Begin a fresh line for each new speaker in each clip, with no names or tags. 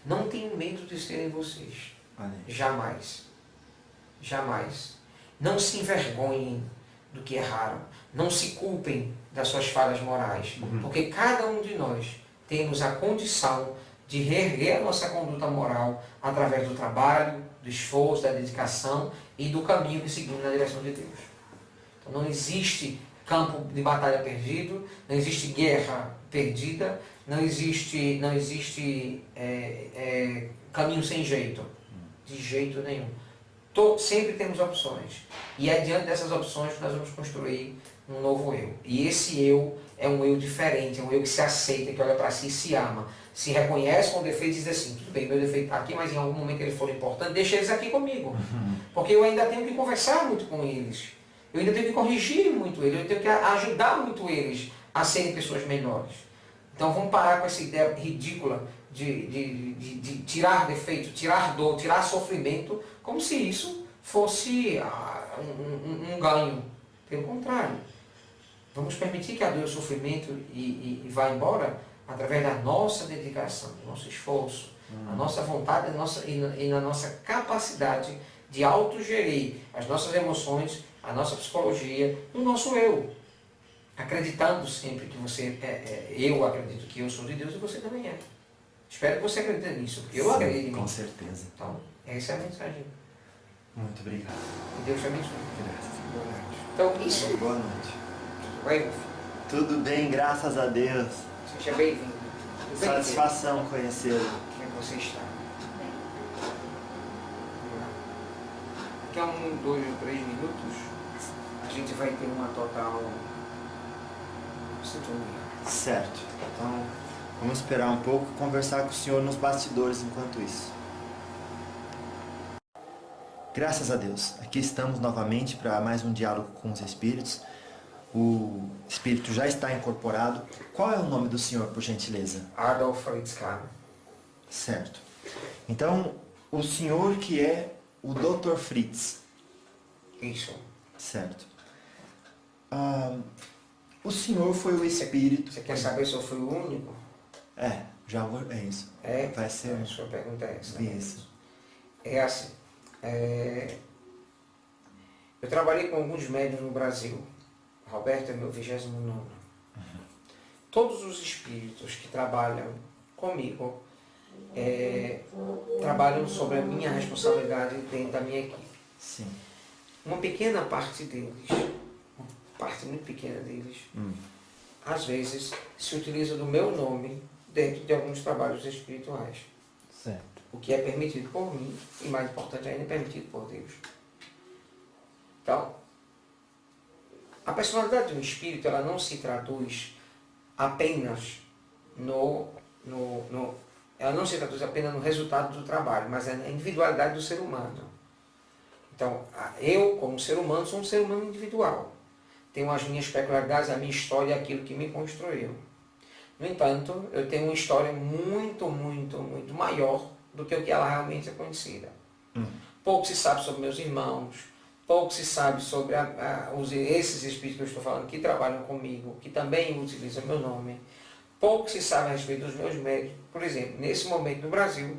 Não tenham medo de serem vocês. Jamais. Jamais. Não se envergonhem do que erraram. Não se culpem das suas falhas morais. Porque cada um de nós temos a condição de reerguer a nossa conduta moral através do trabalho, do esforço, da dedicação e do caminho que seguimos na direção de Deus. Então não existe campo de batalha perdido, não existe guerra perdida, não existe caminho sem jeito, de jeito nenhum. Sempre temos opções. E é diante dessas opções que nós vamos construir um novo eu. E esse eu é um eu diferente, é um eu que se aceita, que olha para si e se ama. Se reconhece com o defeito e diz assim, tudo bem, meu defeito está aqui, mas em algum momento ele for importante, deixa eles aqui comigo. Porque eu ainda tenho que conversar muito com eles. Eu ainda tenho que corrigir muito eles, eu tenho que ajudar muito eles a serem pessoas melhores. Então vamos parar com essa ideia ridícula de tirar defeito, tirar dor, tirar sofrimento, como se isso fosse um ganho. Pelo contrário, vamos permitir que a dor e o sofrimento e vá embora através da nossa dedicação, do nosso esforço, a nossa vontade e na nossa capacidade de autogerir as nossas emoções, a nossa psicologia, o nosso eu. Acreditando sempre que você eu acredito que eu sou de Deus e você também é. Espero que você acredite nisso, porque eu acredito em mim.
Com certeza.
Então, essa é a mensagem.
Muito obrigado.
Que Deus te abençoe.
Graças.
Boa noite. Então, isso.
Boa noite.
Vai, meu filho.
Tudo bem, graças a Deus.
Seja bem-vindo. Tudo bem,
Satisfação conhecê-lo.
como é que você está? Daqui a 1, 2 ou 3 minutos, a gente vai ter uma total sintonia.
Certo. Então, vamos esperar um pouco e conversar com o senhor nos bastidores enquanto isso. Graças a Deus. Aqui estamos novamente para mais um diálogo com os espíritos. O espírito já está incorporado. Qual é o nome do senhor, por gentileza?
Adolf Fritzkar.
Certo. Então, o senhor que é o Dr. Fritz.
Isso.
Certo. O senhor foi o espírito...
Você quer saber se eu fui o único?
É isso.
É?
Vai ser...
A sua pergunta é essa.
Isso.
É assim. Eu trabalhei com alguns médiuns no Brasil. Roberto é meu 29º. Todos os espíritos que trabalham comigo trabalham sobre a minha responsabilidade dentro da minha equipe.
Sim.
Uma pequena parte deles, uma parte muito pequena deles, às vezes se utiliza do meu nome dentro de alguns trabalhos espirituais.
Certo.
O que é permitido por mim, e mais importante ainda, é permitido por Deus. Então, a personalidade de um espírito, ela não se traduz apenas ela não se traduz apenas no resultado do trabalho, mas é na individualidade do ser humano. Então, eu, como ser humano, sou um ser humano individual. Tenho as minhas peculiaridades, a minha história, aquilo que me construiu. No entanto, eu tenho uma história muito, muito, muito maior do que o que ela realmente é conhecida. Pouco se sabe sobre meus irmãos, pouco se sabe sobre esses espíritos que eu estou falando, que trabalham comigo, que também utilizam meu nome. Pouco se sabe a respeito dos meus médios. Por exemplo, nesse momento no Brasil,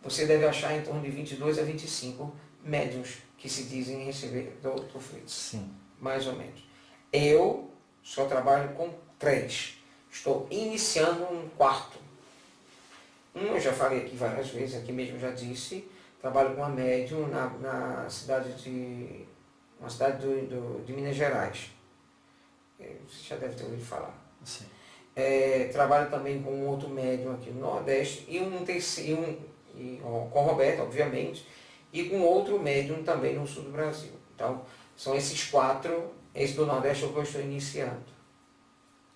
você deve achar em torno de 22 a 25 médiuns que se dizem receber do Dr. Fritz.
Sim.
Mais ou menos. Eu só trabalho com 3. Estou iniciando um 4º. Eu já falei aqui várias vezes, aqui mesmo já disse, trabalho com uma médium na cidade de Minas Gerais. Você já deve ter ouvido falar.
Sim.
Trabalho também com um outro médium aqui no Nordeste e com o Roberto, obviamente, e com outro médium também no sul do Brasil. Então, são esses 4, esse do Nordeste é o que eu estou iniciando.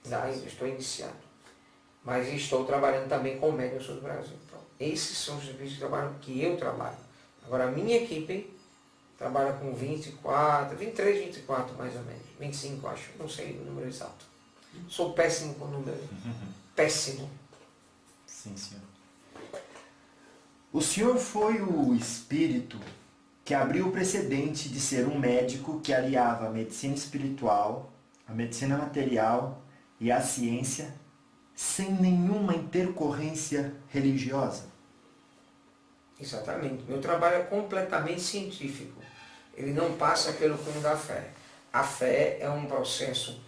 Ainda estou iniciando. Mas estou trabalhando também com o médium no sul do Brasil. Então, esses são os serviços que eu trabalho. Agora, a minha equipe trabalha com 23, 24 mais ou menos. 25, acho. Não sei o número exato. Sou péssimo com número. Péssimo.
Sim, senhor. O senhor foi o espírito que abriu o precedente de ser um médico que aliava a medicina espiritual, a medicina material e a ciência sem nenhuma intercorrência religiosa?
Exatamente. Meu trabalho é completamente científico. Ele não passa pelo cunho da fé. A fé é um processo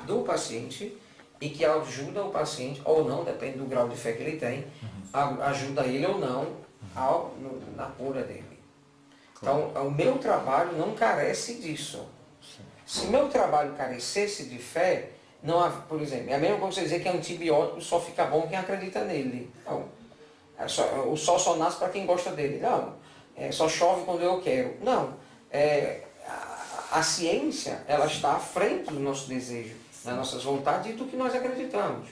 do paciente e que ajuda o paciente, ou não, depende do grau de fé que ele tem, ajuda ele ou não na cura dele. Então, o meu trabalho não carece disso. Se meu trabalho carecesse de fé, não há, por exemplo, é a mesma coisa você dizer que antibiótico só fica bom quem acredita nele. Então, o sol só nasce para quem gosta dele. Não, só chove quando eu quero. Não, a ciência ela está à frente do nosso desejo, das nossas vontades e do que nós acreditamos.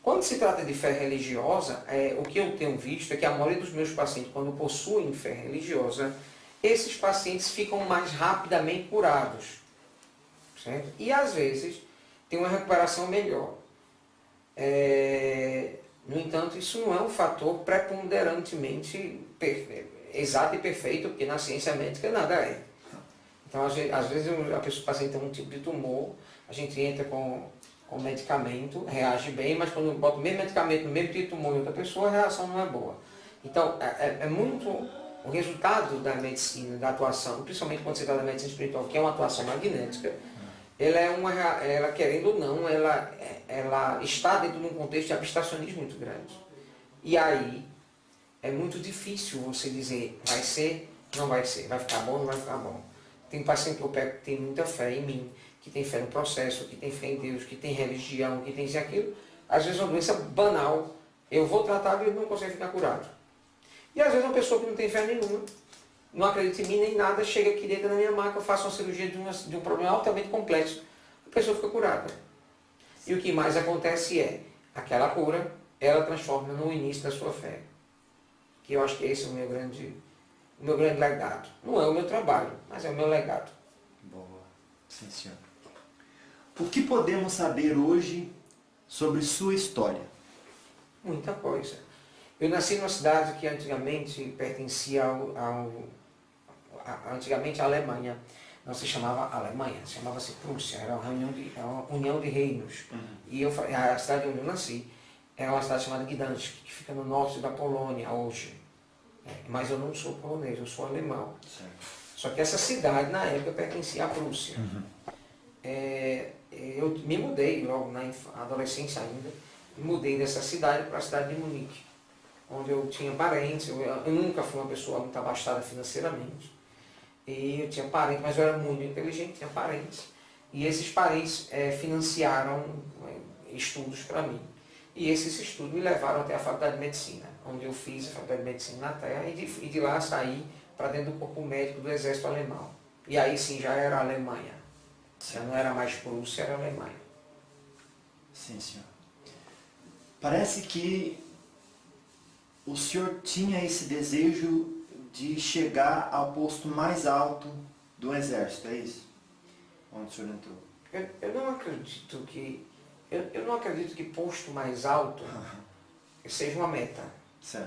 Quando se trata de fé religiosa, o que eu tenho visto é que a maioria dos meus pacientes, quando possuem fé religiosa, esses pacientes ficam mais rapidamente curados. Certo? E às vezes tem uma recuperação melhor. No entanto, isso não é um fator preponderantemente exato e perfeito, porque na ciência médica nada é. Então, às vezes o paciente tem um tipo de tumor, a gente entra com medicamento, reage bem, mas quando bota o mesmo medicamento no mesmo tipo de tumor em outra pessoa, a reação não é boa. Então, é muito o resultado da medicina, da atuação, principalmente quando se trata da medicina espiritual, que é uma atuação magnética, ela querendo ou não, ela está dentro de um contexto de abstracionismo muito grande. E aí, é muito difícil você dizer, vai ser, não vai ser, vai ficar bom, não vai ficar bom. Tem paciente que eu pego que tem muita fé em mim, que tem fé no processo, que tem fé em Deus, que tem religião, que tem isso e aquilo. Às vezes é uma doença banal, eu vou tratar e ele não consegue ficar curado. E às vezes uma pessoa que não tem fé nenhuma, não acredita em mim nem nada, chega aqui dentro da minha maca, eu faço uma cirurgia de um problema altamente complexo, a pessoa fica curada. E o que mais acontece é, aquela cura, ela transforma no início da sua fé. Que eu acho que esse é o meu grande legado. Não é o meu trabalho, mas é o meu legado.
Boa. Sim, senhor. O que podemos saber hoje sobre sua história?
Muita coisa. Eu nasci numa cidade que antigamente pertencia antigamente à Alemanha. Não se chamava Alemanha, chamava-se Prússia, era uma união de reinos. E a cidade onde eu nasci é uma cidade chamada Gdansk, que fica no norte da Polônia hoje. Mas eu não sou polonês, eu sou alemão.
Certo.
Só que essa cidade, na época, pertencia à Prússia. Eu me mudei logo na adolescência ainda, mudei dessa cidade para a cidade de Munique, onde eu tinha parentes, eu nunca fui uma pessoa muito abastada financeiramente. E eu tinha parentes, mas eu era muito inteligente, tinha parentes. E esses parentes financiaram estudos para mim. E esses estudos me levaram até a Faculdade de Medicina, onde eu fiz a Faculdade de Medicina na Terra e de lá saí para dentro do corpo médico do Exército Alemão. E aí sim já era Alemanha. Já não era mais Prússia, era Alemanha.
Sim, senhor. Parece que o senhor tinha esse desejo de chegar ao posto mais alto do Exército, é isso? Onde o senhor entrou?
Eu não acredito que... Eu não acredito que posto mais alto seja uma meta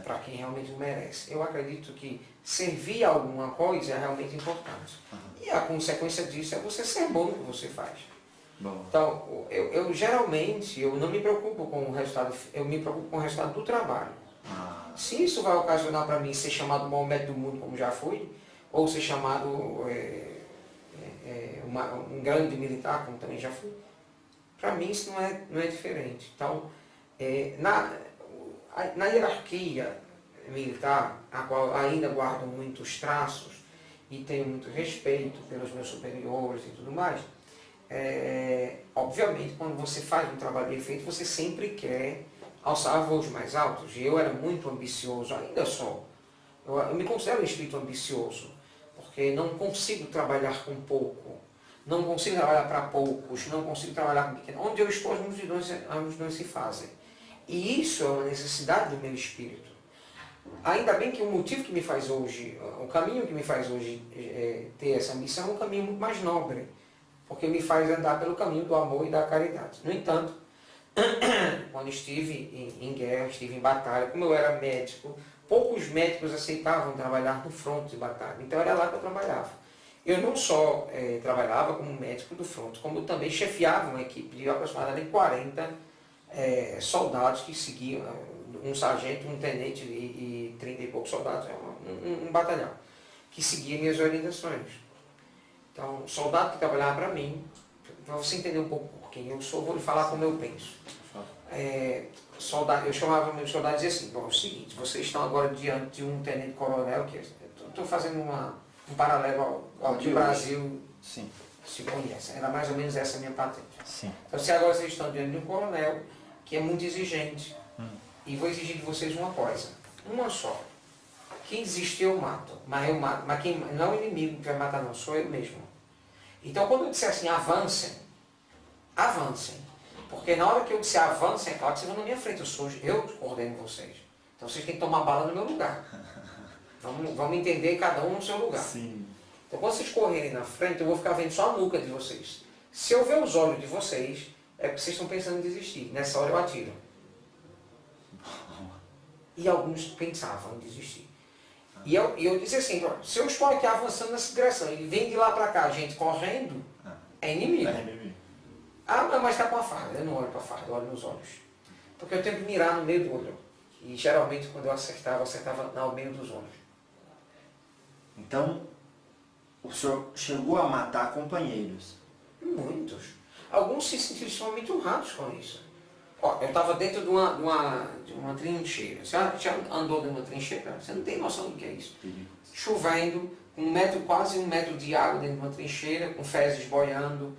para quem realmente merece. Eu acredito que servir a alguma coisa é realmente importante. E a consequência disso é você ser bom no que você faz.
Bom.
Então, eu geralmente eu não me preocupo com o resultado, eu me preocupo com o resultado do trabalho. Se isso vai ocasionar para mim ser chamado o maior médico do mundo, como já fui, ou ser chamado um grande militar, como também já fui, para mim isso não é diferente. Então, na hierarquia militar, a qual ainda guardo muitos traços e tenho muito respeito pelos meus superiores e tudo mais, obviamente, quando você faz um trabalho bem feito, você sempre quer alçar voos mais altos. E eu era muito ambicioso, ainda sou. Eu me considero um espírito ambicioso, porque não consigo trabalhar com pouco, não consigo trabalhar para poucos, não consigo trabalhar com pequeno. Onde eu estou, as multidões se fazem. E isso é uma necessidade do meu espírito. Ainda bem que o motivo que me faz hoje, o caminho que me faz hoje ter essa missão é um caminho muito mais nobre, porque me faz andar pelo caminho do amor e da caridade. No entanto, quando estive em guerra, estive em batalha, como eu era médico, poucos médicos aceitavam trabalhar no fronte de batalha, então era lá que eu trabalhava. Eu não só trabalhava como médico do fronte, como eu também chefiava uma equipe de aproximadamente 40 soldados que seguiam, um sargento, um tenente e 30 e poucos soldados, um batalhão que seguia minhas orientações. Então, soldado que trabalhava para mim, para você entender um pouco quem eu sou, vou lhe falar como eu penso. Soldado, eu chamava meus soldados e dizia assim, bom, é o seguinte, vocês estão agora diante de um tenente-coronel, que estou fazendo um paralelo ao que o Brasil
Sim.
se conhece. Era mais ou menos essa a minha patente.
Sim.
Então, se agora vocês estão diante de um coronel que é muito exigente, e vou exigir de vocês uma coisa, uma só. Quem desistir eu mato, mas eu mato, mas quem não é o inimigo que vai matar não, sou eu mesmo. Então quando eu disser assim, avancem, avancem. Porque na hora que eu disser avancem, é claro que vocês vão na minha frente, eu coordeno vocês. Então vocês têm que tomar bala no meu lugar. Vamos entender cada um no seu lugar.
Sim.
Então quando vocês correrem na frente, eu vou ficar vendo só a nuca de vocês. Se eu ver os olhos de vocês, é porque vocês estão pensando em desistir. Nessa hora eu atiro. E alguns pensavam em desistir. E eu disse assim, se eu estou aqui avançando nessa direção, ele vem de lá para cá, gente correndo, é inimigo.
É inimigo.
Ah, não, mas está com a farda. Eu não olho para a farda, eu olho nos olhos. Porque eu tenho que mirar no meio do olho. E geralmente quando eu acertava no meio dos olhos.
Então, o senhor chegou a matar companheiros.
Muitos. Alguns se sentiram extremamente honrados com isso. Ó, eu estava dentro de uma trincheira. Você já andou dentro de uma trincheira? Você não tem noção do que é isso. Chovendo, quase 1 metro de água dentro de uma trincheira, com fezes boiando,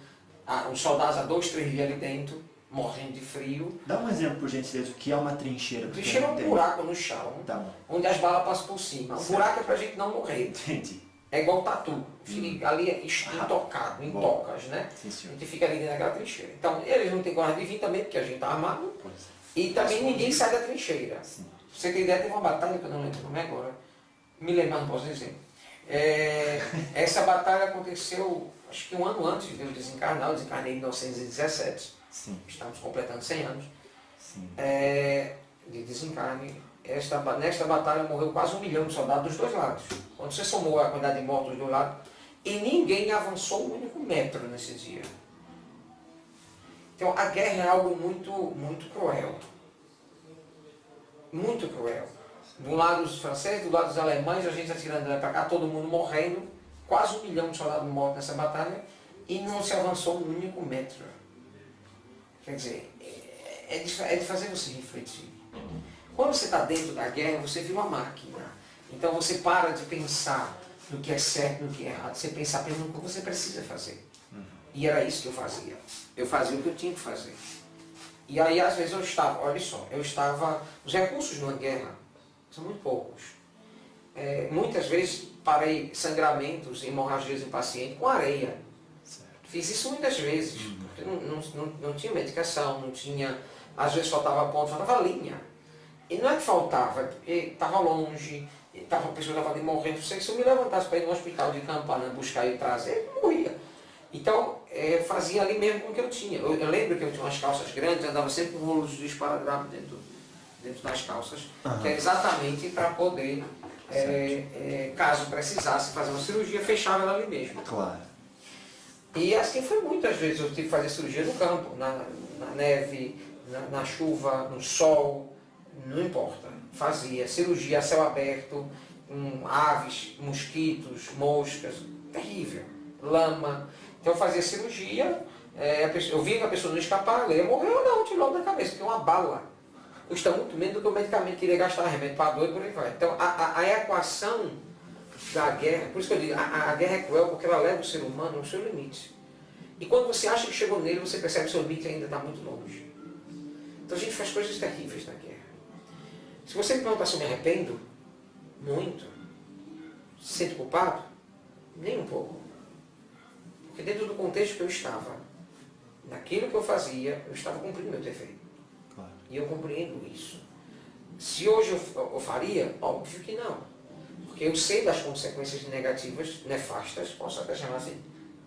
os soldados a 2, 3 dias ali dentro, morrendo de frio.
Dá um exemplo, por gentileza, o que é uma trincheira?
Trincheira é um buraco no chão,
Tá,
onde as balas passam por cima. O buraco é para a gente não morrer.
entendi.
É igual tatu. Fica ali intocado, em tocas, né?
Sim, senhor.
A gente fica ali dentro daquela trincheira. Então, eles não têm coragem de vir também, porque a gente está armado.
Pois.
E também ninguém sai da trincheira.
Sim.
Você tem ideia, teve uma batalha que eu não lembro o nome agora. Me lembro, não posso dizer. Essa batalha aconteceu, acho que 1 ano antes de eu desencarnar. Eu desencarnei em 1917.
Sim.
Estamos completando 100 anos.
Sim.
De desencarne. Nesta batalha morreu quase 1 milhão de soldados dos dois lados. Quando você somou a quantidade de mortos dos dois lados, e ninguém avançou 1 único metro nesse dia. Então a guerra é algo muito, muito cruel. Muito cruel. Do lado dos franceses, do lado dos alemães, a gente atirando para cá, todo mundo morrendo, quase 1 milhão de soldados mortos nessa batalha, e não se avançou 1 único metro. Quer dizer, é de fazer você refletir. Quando você está dentro da guerra, você vira uma máquina. Então você para de pensar no que é certo e no que é errado. Você pensa apenas no que você precisa fazer. E era isso que eu fazia. Eu fazia o que eu tinha que fazer. E aí às vezes eu estava, olha só, os recursos numa guerra são muito poucos. Muitas vezes parei sangramentos, hemorragias em paciente com areia.
Certo.
Fiz isso muitas vezes. Porque não tinha medicação, não tinha, às vezes faltava ponto, faltava linha. E não é que faltava, é porque estava longe, a pessoa estava ali morrendo. Se eu me levantasse para ir no hospital de Campana buscar e trazer, eu morria. Então, fazia ali mesmo com o que eu tinha. Eu lembro que eu tinha umas calças grandes, andava sempre com rolos de esparadrapo dentro das calças, que era exatamente para poder, caso precisasse fazer uma cirurgia, fechava ela ali mesmo.
Claro.
E assim foi muitas vezes. Eu tive que fazer cirurgia no campo, na neve, na chuva, no sol. Não importa, fazia cirurgia a céu aberto, aves, mosquitos, moscas, terrível, lama. Então eu fazia cirurgia, eu via que a pessoa não escapava, ela ia morrer ou não, tirou logo da cabeça, porque uma bala custa muito menos do que o medicamento que iria gastar, remédio para dor e por aí vai. Então a equação da guerra, por isso que eu digo, a guerra é cruel porque ela leva o ser humano ao seu limite. E quando você acha que chegou nele, você percebe que o seu limite ainda está muito longe. Então a gente faz coisas terríveis na guerra. Se você me perguntar se eu me arrependo, muito. Se sinto culpado? Nem um pouco. Porque dentro do contexto que eu estava, naquilo que eu fazia, eu estava cumprindo meu dever.
Claro.
E eu compreendo isso. Se hoje eu faria, óbvio que não. Porque eu sei das consequências negativas, nefastas, posso até chamar assim,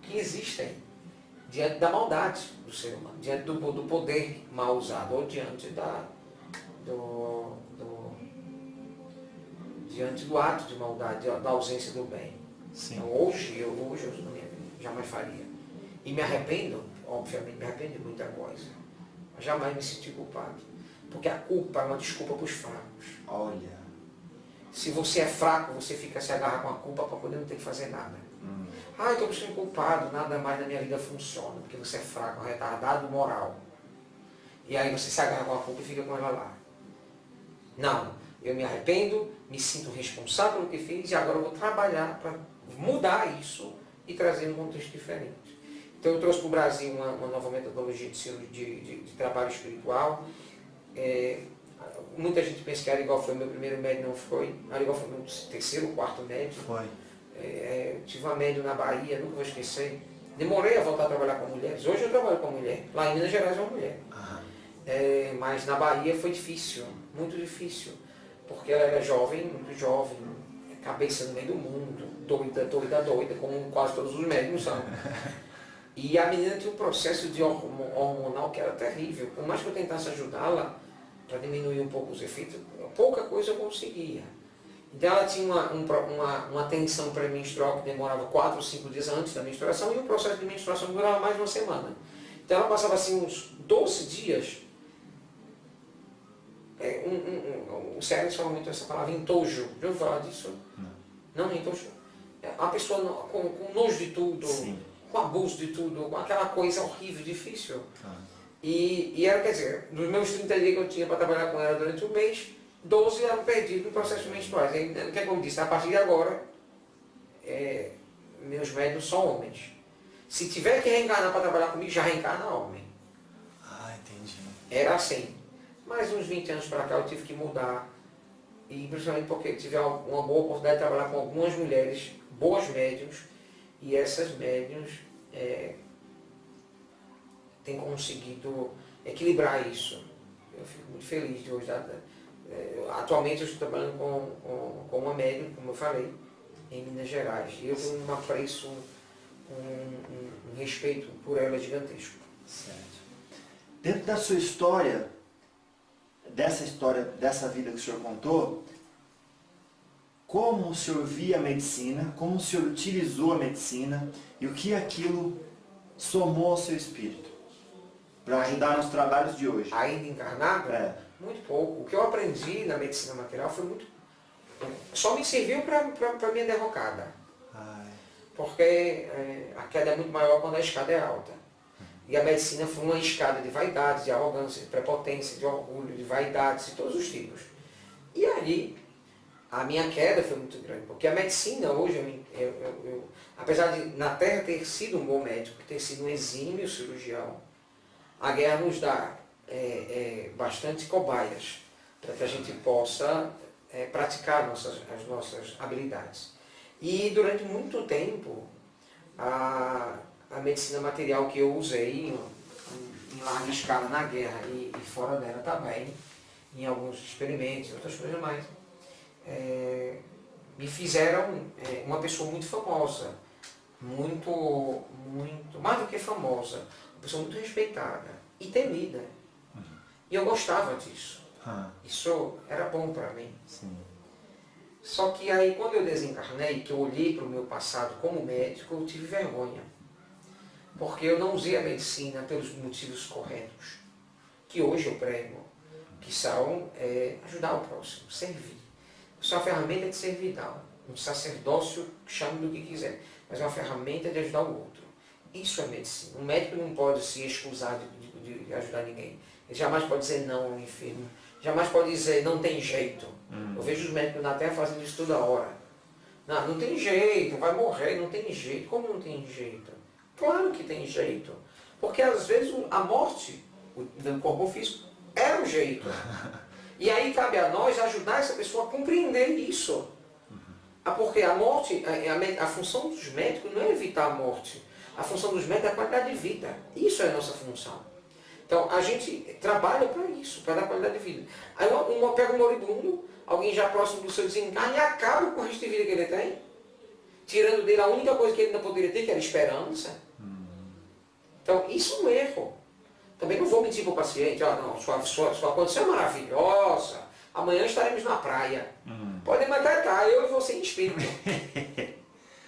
que existem diante da maldade do ser humano, diante do poder mal usado, ou diante diante do ato de maldade, da ausência do bem.
Sim.
Então, hoje eu jamais faria. E me arrependo, obviamente me arrependo de muita coisa. Mas jamais me senti culpado. Porque a culpa é uma desculpa para os fracos.
Olha.
Se você é fraco, você fica se agarra com a culpa para poder não ter que fazer nada. Ah, eu estou sendo culpado, nada mais na minha vida funciona, porque você é fraco, retardado, moral. E aí você se agarra com a culpa e fica com ela lá. Não, eu me arrependo, me sinto responsável pelo que fiz e agora eu vou trabalhar para mudar isso e trazer um contexto diferente. Então eu trouxe para o Brasil uma nova metodologia de trabalho espiritual. Muita gente pensa que a Arigó foi meu primeiro médium, não foi. A Arigó foi meu terceiro ou quarto médium.
Foi.
Tive uma médium na Bahia, nunca vou esquecer. Demorei a voltar a trabalhar com mulheres. Hoje eu trabalho com mulher. Lá em Minas Gerais é uma mulher. Mas na Bahia foi difícil, muito difícil. Porque ela era jovem, muito jovem, cabeça no meio do mundo, doida, como quase todos os médiums são. E a menina tinha um processo de hormonal que era terrível. Por mais que eu tentasse ajudá-la, para diminuir um pouco os efeitos, pouca coisa eu conseguia. Então ela tinha uma tensão pré-menstrual que demorava 4 ou 5 dias antes da menstruação e o processo de menstruação durava mais de uma semana. Então ela passava assim uns 12 dias. O Sérgio fala muito essa palavra, entojo. Já ouviu falar disso? Não, entojo. A pessoa com nojo de tudo,
Sim.
com abuso de tudo, com aquela coisa horrível, difícil. E era, quer dizer, dos meus 30 dias que eu tinha para trabalhar com ela durante um mês, 12 eram perdidos no processo menstruais. O que é que eu disse? A partir de agora, meus médios são homens. Se tiver que reencarnar para trabalhar comigo, já reencarna homem.
Entendi.
Era assim. Mas uns 20 anos para cá eu tive que mudar. E principalmente porque tive uma boa oportunidade de trabalhar com algumas mulheres, boas médiums, e essas médiums têm conseguido equilibrar isso. Eu fico muito feliz de hoje. Atualmente eu estou trabalhando com uma médium, como eu falei, em Minas Gerais. E eu tenho um apreço, um respeito por ela gigantesco.
Certo. Dentro da sua história, dessa vida que o senhor contou, como o senhor via a medicina, como o senhor utilizou a medicina e o que aquilo somou ao seu espírito para ajudar nos trabalhos de hoje?
Ainda encarnado? Muito pouco. O que eu aprendi na medicina material foi muito... Só me serviu para a minha derrocada. Porque a queda é muito maior quando a escada é alta. E a medicina foi uma escada de vaidade, de arrogância, de prepotência, de orgulho, de vaidades, de todos os tipos. E aí, a minha queda foi muito grande, porque a medicina hoje, apesar de na Terra ter sido um bom médico, ter sido um exímio cirurgião, a guerra nos dá bastante cobaias para que a gente possa praticar as nossas habilidades. E durante muito tempo, a medicina material que eu usei em larga escala na guerra e fora dela também, em alguns experimentos, outras coisas mais, me fizeram uma pessoa muito famosa, muito, mais do que famosa, uma pessoa muito respeitada e temida. E eu gostava disso. Isso era bom para mim.
Sim.
Só que aí quando eu desencarnei, que eu olhei para o meu passado como médico, eu tive vergonha. Porque eu não usei a medicina pelos motivos corretos, que hoje eu prego, que são ajudar o próximo, servir. Isso é uma ferramenta de servidão, um sacerdócio, chame do que quiser, mas é uma ferramenta de ajudar o outro. Isso é medicina. Um médico não pode se excusar de ajudar ninguém. Ele jamais pode dizer não ao enfermo, jamais pode dizer não tem jeito. Eu vejo os médicos na Terra fazendo isso toda hora. Não tem jeito, vai morrer, não tem jeito. Como não tem jeito? Claro que tem jeito. Porque às vezes a morte do corpo físico é um jeito. E aí cabe a nós ajudar essa pessoa a compreender isso. Porque a morte, a função dos médicos não é evitar a morte. A função dos médicos é a qualidade de vida. Isso é a nossa função. Então a gente trabalha para isso, para dar qualidade de vida. Aí pega um moribundo, alguém já próximo do seu desencarne e acaba com o resto de vida que ele tem, tirando dele a única coisa que ele não poderia ter, que era esperança. Então, isso é um erro. Também não vou mentir para o paciente, não, sua condição é maravilhosa, amanhã estaremos na praia. Podem matar eu e você em espírito.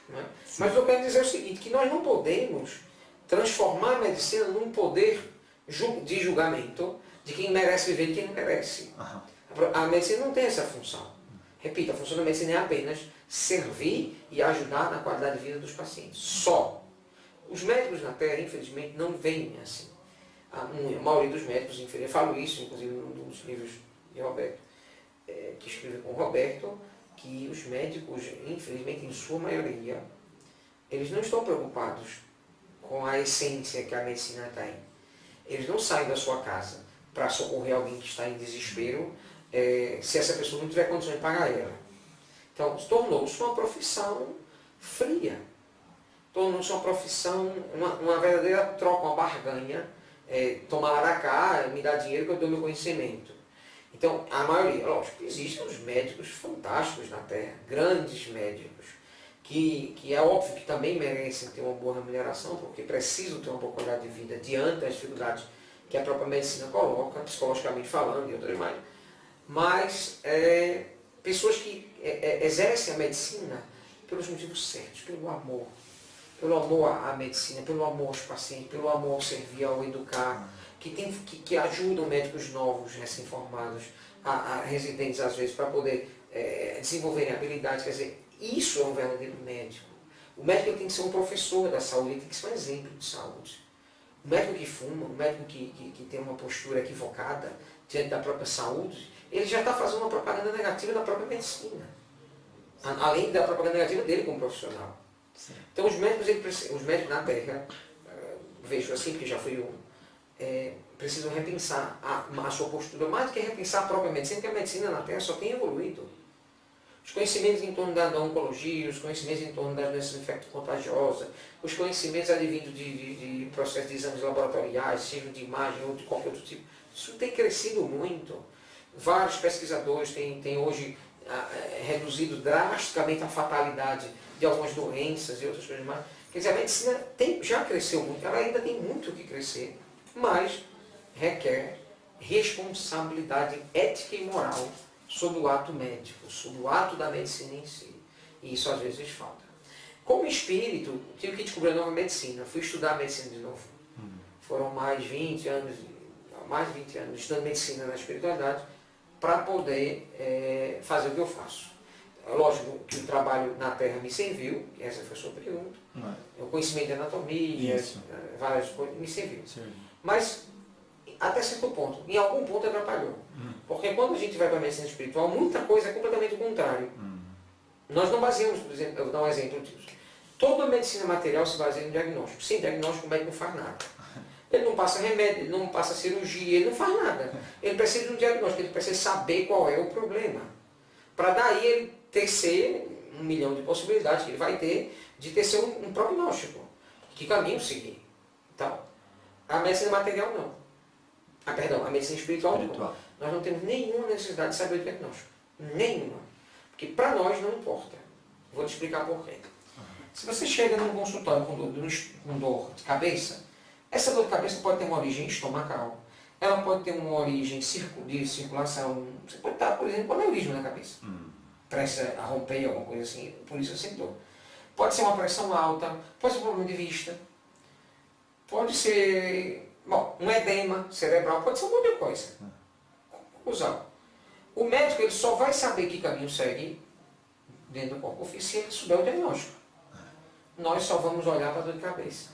Né? Mas eu quero dizer o seguinte, que nós não podemos transformar a medicina num poder de julgamento de quem merece viver e quem não merece. A medicina não tem essa função. Repito, a função da medicina é apenas servir e ajudar na qualidade de vida dos pacientes. Só. Os médicos na Terra, infelizmente, não veem assim. A maioria dos médicos, infelizmente, eu falo isso, inclusive, num dos livros de Roberto, que escreve com o Roberto, que os médicos, infelizmente, em sua maioria, eles não estão preocupados com a essência que a medicina tem. Eles não saem da sua casa para socorrer alguém que está em desespero, se essa pessoa não tiver condições de pagar ela. Então, tornou-se uma profissão fria. Tornou-se uma profissão, uma verdadeira troca, uma barganha. Tomar laracá, me dá dinheiro que eu dou meu conhecimento. Então, a maioria, lógico, existem os médicos fantásticos na Terra, grandes médicos, que é óbvio que também merecem ter uma boa remuneração, porque precisam ter uma boa qualidade de vida diante das dificuldades que a própria medicina coloca, psicologicamente falando e outras mais. Mas pessoas que exercem a medicina pelos motivos certos, pelo amor à medicina, pelo amor aos pacientes, pelo amor ao servir, ao educar, que ajudam médicos novos, recém-formados, a residentes às vezes, para poder desenvolverem habilidades. Quer dizer, isso é um verdadeiro médico. O médico tem que ser um professor da saúde, ele tem que ser um exemplo de saúde. O médico que fuma, o médico que tem uma postura equivocada diante da própria saúde, ele já está fazendo uma propaganda negativa da própria medicina. Além da propaganda negativa dele como profissional. Sim. Então os médicos na Terra, vejo assim, porque já fui precisam repensar a sua postura, mais do que repensar a própria medicina, porque a medicina na Terra só tem evoluído. Os conhecimentos em torno da oncologia, os conhecimentos em torno das doenças infecto-contagiosas, os conhecimentos advindos de processos de exames laboratoriais, seja de imagem ou de qualquer outro tipo, isso tem crescido muito. Vários pesquisadores têm hoje reduzido drasticamente a fatalidade de algumas doenças e outras coisas mais. Quer dizer, a medicina já cresceu muito, ela ainda tem muito o que crescer, mas requer responsabilidade ética e moral sobre o ato médico, sobre o ato da medicina em si. E isso às vezes falta. Como espírito, tive que descobrir a nova medicina. Fui estudar medicina de novo. Foram mais de 20 anos estudando medicina na espiritualidade para poder fazer o que eu faço. Lógico que o trabalho na Terra me serviu, essa foi a sua pergunta. O conhecimento de anatomia, várias coisas, me serviu. Sim. Mas, até certo ponto, em algum ponto atrapalhou. Porque quando a gente vai para a medicina espiritual, muita coisa é completamente o contrário. Nós não baseamos, por exemplo, eu vou dar um exemplo disso. Toda a medicina material se baseia no diagnóstico. Sem diagnóstico, o médico não faz nada. Ele não passa remédio, ele não passa cirurgia, ele não faz nada. Ele precisa de um diagnóstico, ele precisa saber qual é o problema. Para daí ele tecer 1 milhão de possibilidades que ele vai ter de tecer um prognóstico. Que caminho seguir. Então, a medicina material não. A medicina espiritual não. Nós não temos nenhuma necessidade de saber o diagnóstico. Nenhuma. Porque para nós não importa. Vou te explicar por quê. Se você chega num consultório com dor de cabeça, essa dor de cabeça pode ter uma origem estomacal, ela pode ter uma origem de circulação, você pode estar, por exemplo, com aneurisma na cabeça. Pressa a romper, alguma coisa assim, por isso você dor. Pode ser uma pressão alta, pode ser um problema de vista, pode ser um edema cerebral, pode ser um monte de coisa. Conclusão. O médico ele só vai saber que caminho segue dentro do corpo físico se ele souber o diagnóstico. Nós só vamos olhar para a dor de cabeça.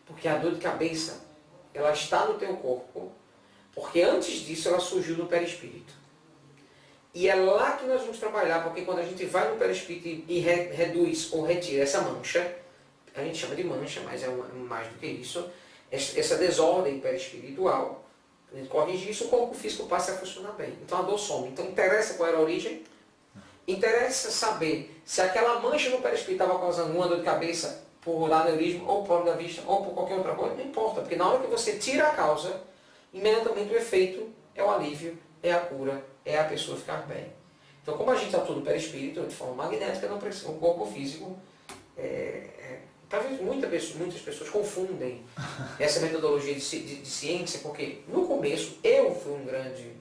Porque a dor de cabeça, ela está no teu corpo, porque antes disso ela surgiu no perispírito. E é lá que nós vamos trabalhar, porque quando a gente vai no perispírito e reduz ou retira essa mancha, a gente chama de mancha, mas é mais do que isso, essa desordem perispiritual, a gente corrige isso, o corpo físico passa a funcionar bem. Então a dor some. Então interessa qual era a origem? Interessa saber se aquela mancha no perispírito estava causando uma dor de cabeça por aneurisma, ou por problema da vista, ou por qualquer outra coisa, não importa, porque na hora que você tira a causa, imediatamente o efeito é o alívio, é a cura, é a pessoa ficar bem. Então, como a gente atua no perispírito, de forma magnética, não precisa, o corpo físico, talvez muitas pessoas confundem essa metodologia de ciência, porque no começo eu fui um grande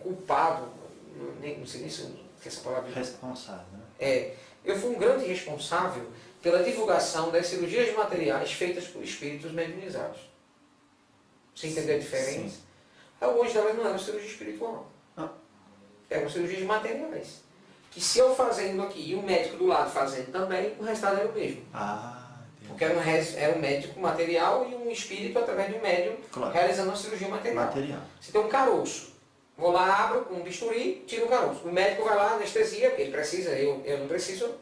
culpado, não sei nem se essa palavra...
Responsável, né?
Eu fui um grande responsável pela divulgação das cirurgias materiais feitas por espíritos mediunizados. Você entendeu a diferença? Hoje elas não eram cirurgia espiritual. Eram cirurgias materiais. Que se eu fazendo aqui e o médico do lado fazendo também, o resultado era o mesmo.
Entendi.
Porque era um médico material e um espírito através de um médium
Claro.
realizando uma cirurgia material.
Material.
Você tem um caroço. Vou lá, abro com um bisturi, tiro o caroço. O médico vai lá, anestesia, porque ele precisa, eu não preciso,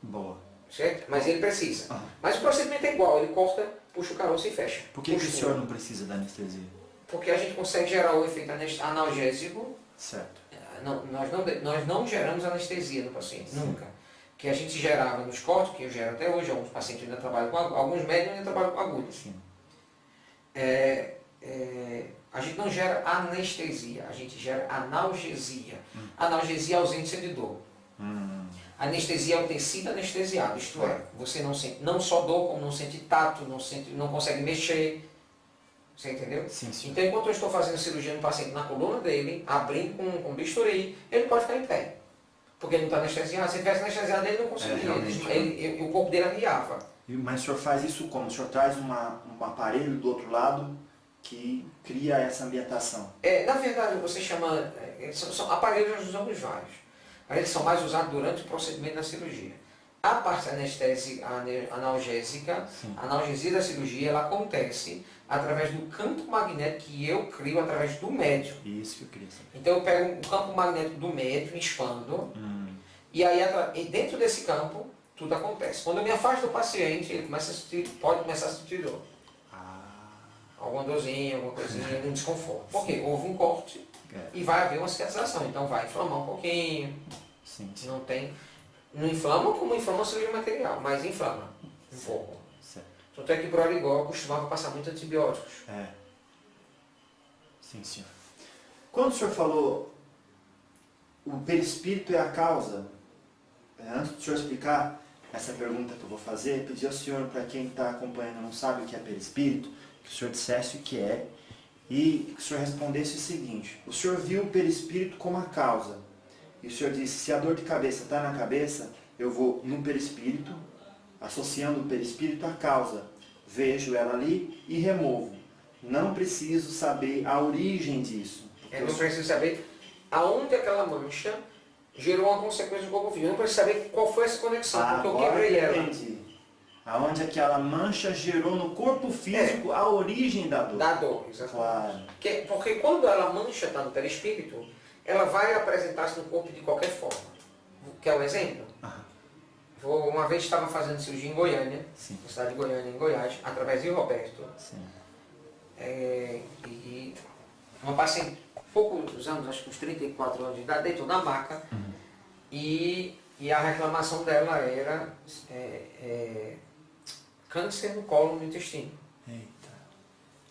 Boa.
certo? Mas ele precisa.
Ah.
Mas o procedimento é igual, ele corta, puxa o caroço e fecha.
Por que o
Puxa
senhor não precisa da anestesia?
Porque a gente consegue gerar o efeito analgésico.
Certo.
Nós não geramos anestesia no paciente, nunca. Que a gente gerava nos cortes, que eu gero até hoje, alguns pacientes ainda trabalham com alguns médicos ainda trabalham com agulhas.
Sim.
A gente não gera anestesia, a gente gera analgesia. Analgesia é ausência de dor. Anestesia é o tecido anestesiado, isto é, você não sente não só dor, como não sente tato, não consegue mexer. Você entendeu?
Sim, sim.
Então, enquanto eu estou fazendo cirurgia no paciente na coluna dele, abrindo com bisturi, ele pode ficar em pé. Porque ele não está anestesiado. Se tivesse anestesiado, ele não conseguia.
realmente.
O corpo dele arriava.
Mas o senhor faz isso como? O senhor traz um aparelho do outro lado que cria essa ambientação?
Na verdade, você chama... são aparelhos, nós usamos vários. Mas eles são mais usados durante o procedimento da cirurgia. A parte analgésica, a analgesia da cirurgia, ela acontece através do campo magnético que eu crio através do médium.
Isso que eu queria saber.
Então eu pego o campo magnético do médium, expando, e aí dentro desse campo tudo acontece. Quando eu me afasto do paciente, ele pode começar a sentir dor. Alguma dorzinha, alguma coisinha, um desconforto. Porque houve um corte e vai haver uma cicatrização, então vai inflamar um pouquinho.
Sim.
Não inflama como inflama a cirurgia material, mas inflama um pouco.
Certo.
Tanto é que o Origó costumava passar muito antibióticos.
Sim, senhor. Quando o senhor falou o perispírito é a causa, antes do senhor explicar essa pergunta que eu vou fazer, pedir ao senhor, para quem está acompanhando e não sabe o que é perispírito, que o senhor dissesse o que é e que o senhor respondesse o seguinte: o senhor viu o perispírito como a causa. E o senhor disse, se a dor de cabeça está na cabeça, eu vou no perispírito, associando o perispírito à causa. Vejo ela ali e removo. Não preciso saber a origem disso.
Eu não preciso saber aonde aquela mancha gerou uma consequência do corpo físico. Eu não preciso saber qual foi essa conexão, porque eu quebrei ela.
Entendi. Aonde aquela mancha gerou no corpo físico a origem da dor.
Da dor, exatamente.
Claro.
Porque quando ela mancha está no perispírito, ela vai apresentar-se no corpo de qualquer forma. Quer um exemplo? Uma vez estava fazendo cirurgia em Goiânia, na cidade de Goiânia, em Goiás, através de Roberto. E uma paciente, poucos anos, acho que uns 34 anos de idade, deitou na maca e a reclamação dela era câncer no colo do intestino.
Eita.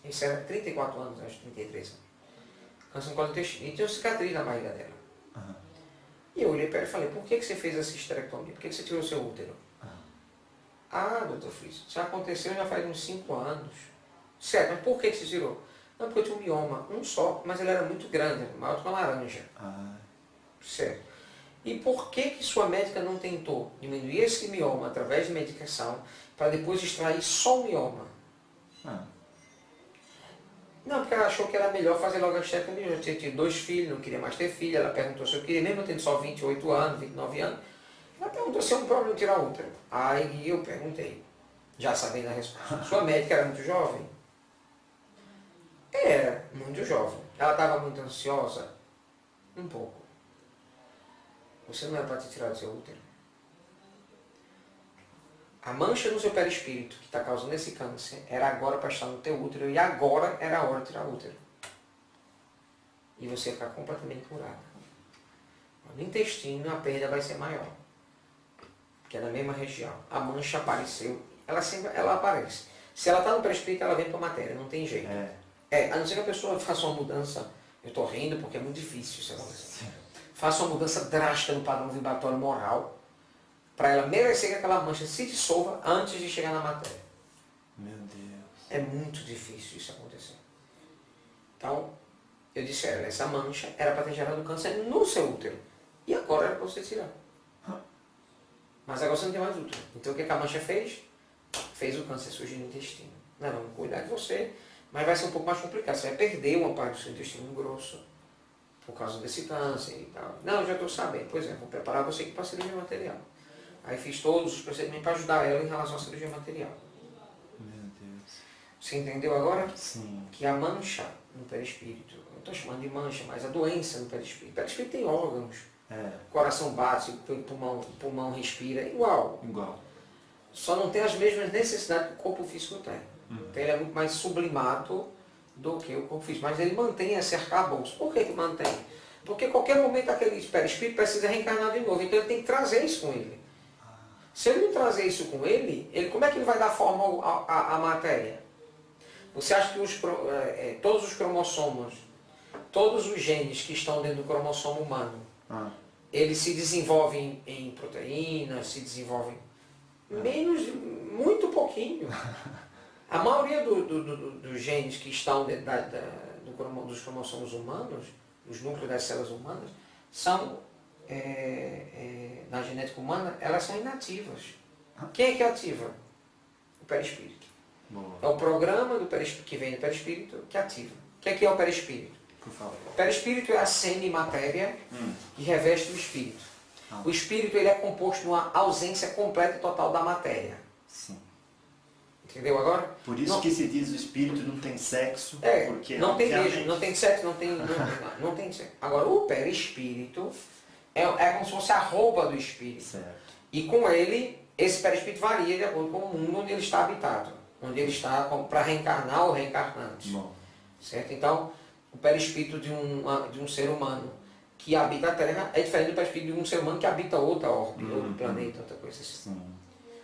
Isso era 34 anos, acho que 33 anos. Câncer no colo do intestino. E tinha uma cicatriz na barriga dela. E eu olhei para ela e falei, por que você fez essa histerectomia? Por que você tirou o seu útero? Doutor Fris, isso aconteceu já faz uns 5 anos. Certo, mas por que você tirou? Não, porque eu tinha um mioma, um só, mas ele era muito grande, maior do que uma laranja. Certo. E por que sua médica não tentou diminuir esse mioma através de medicação para depois extrair só o mioma? Não, porque ela achou que era melhor fazer logo a histerectomia. Eu já tinha tido 2 filhos, não queria mais ter filho. Ela perguntou se eu queria, mesmo eu tendo só 28 anos, 29 anos. Ela perguntou se é um problema tirar o útero. Aí eu perguntei, já sabendo a resposta. Sua médica era muito jovem? Era muito jovem. Ela estava muito ansiosa? Um pouco. Você não era para ter tirado seu útero. A mancha no seu perispírito que está causando esse câncer era agora para estar no teu útero e agora era a hora de tirar o útero. E você ficar completamente curada. No intestino a perda vai ser maior. Que é na mesma região. A mancha apareceu. Ela aparece. Se ela está no perispírito, ela vem para a matéria, não tem jeito. A não ser que a pessoa faça uma mudança. Eu estou rindo porque é muito difícil isso acontecer. Faça uma mudança drástica no padrão vibratório moral para ela merecer que aquela mancha se dissolva antes de chegar na matéria.
Meu Deus.
É muito difícil isso acontecer. Então, eu disse a ela, essa mancha era para ter gerado câncer no seu útero. E agora era para você tirar. Mas agora você não tem mais útero. Então o que a mancha fez? Fez o câncer surgir no intestino. Nós vamos cuidar de você, mas vai ser um pouco mais complicado. Você vai perder uma parte do seu intestino grosso. por causa desse câncer e tal. Não, já estou sabendo. Pois é, vou preparar você aqui para a cirurgia material. Aí fiz todos os procedimentos para ajudar ela em relação à cirurgia material.
Meu Deus.
Você entendeu agora?
Sim.
Que a mancha no perispírito, eu estou chamando de mancha, mas a doença no perispírito. O perispírito tem órgãos. O coração bate, o pulmão respira, igual.
Igual.
Só não tem as mesmas necessidades que o corpo físico tem. Então ele é muito mais sublimado do que o corpo físico. Mas ele mantém esse arcabouço. Por que mantém? Porque a qualquer momento aquele perispírito precisa reencarnar de novo. Então ele tem que trazer isso com ele. Se ele não trazer isso com ele, como é que ele vai dar forma à matéria? Você acha que todos os cromossomos, todos os genes que estão dentro do cromossomo humano, eles se desenvolvem em proteínas, se desenvolvem muito pouquinho. A maioria dos genes que estão dentro dos cromossomos humanos, os núcleos das células humanas, são, na genética humana, elas são inativas. Quem é que ativa? O perispírito.
Boa.
É o programa do perispírito, que vem do perispírito que ativa. O que é o perispírito?
Por favor.
O perispírito é a semi-matéria que reveste o espírito. O espírito ele é composto de uma ausência completa e total da matéria.
Sim.
Entendeu agora?
Por isso que se diz o espírito não tem sexo. Porque
não tem beijo, não tem sexo, não tem sexo. Agora, o perispírito é como se fosse a roupa do espírito.
Certo.
E com ele, esse perispírito varia de acordo com o mundo onde ele está habitado. Onde ele está para reencarnar ou reencarnante.
Bom.
Certo? Então, o perispírito de um ser humano que habita a Terra é diferente do perispírito de um ser humano que habita outra órbita, outro planeta, outra coisa assim.
Sim.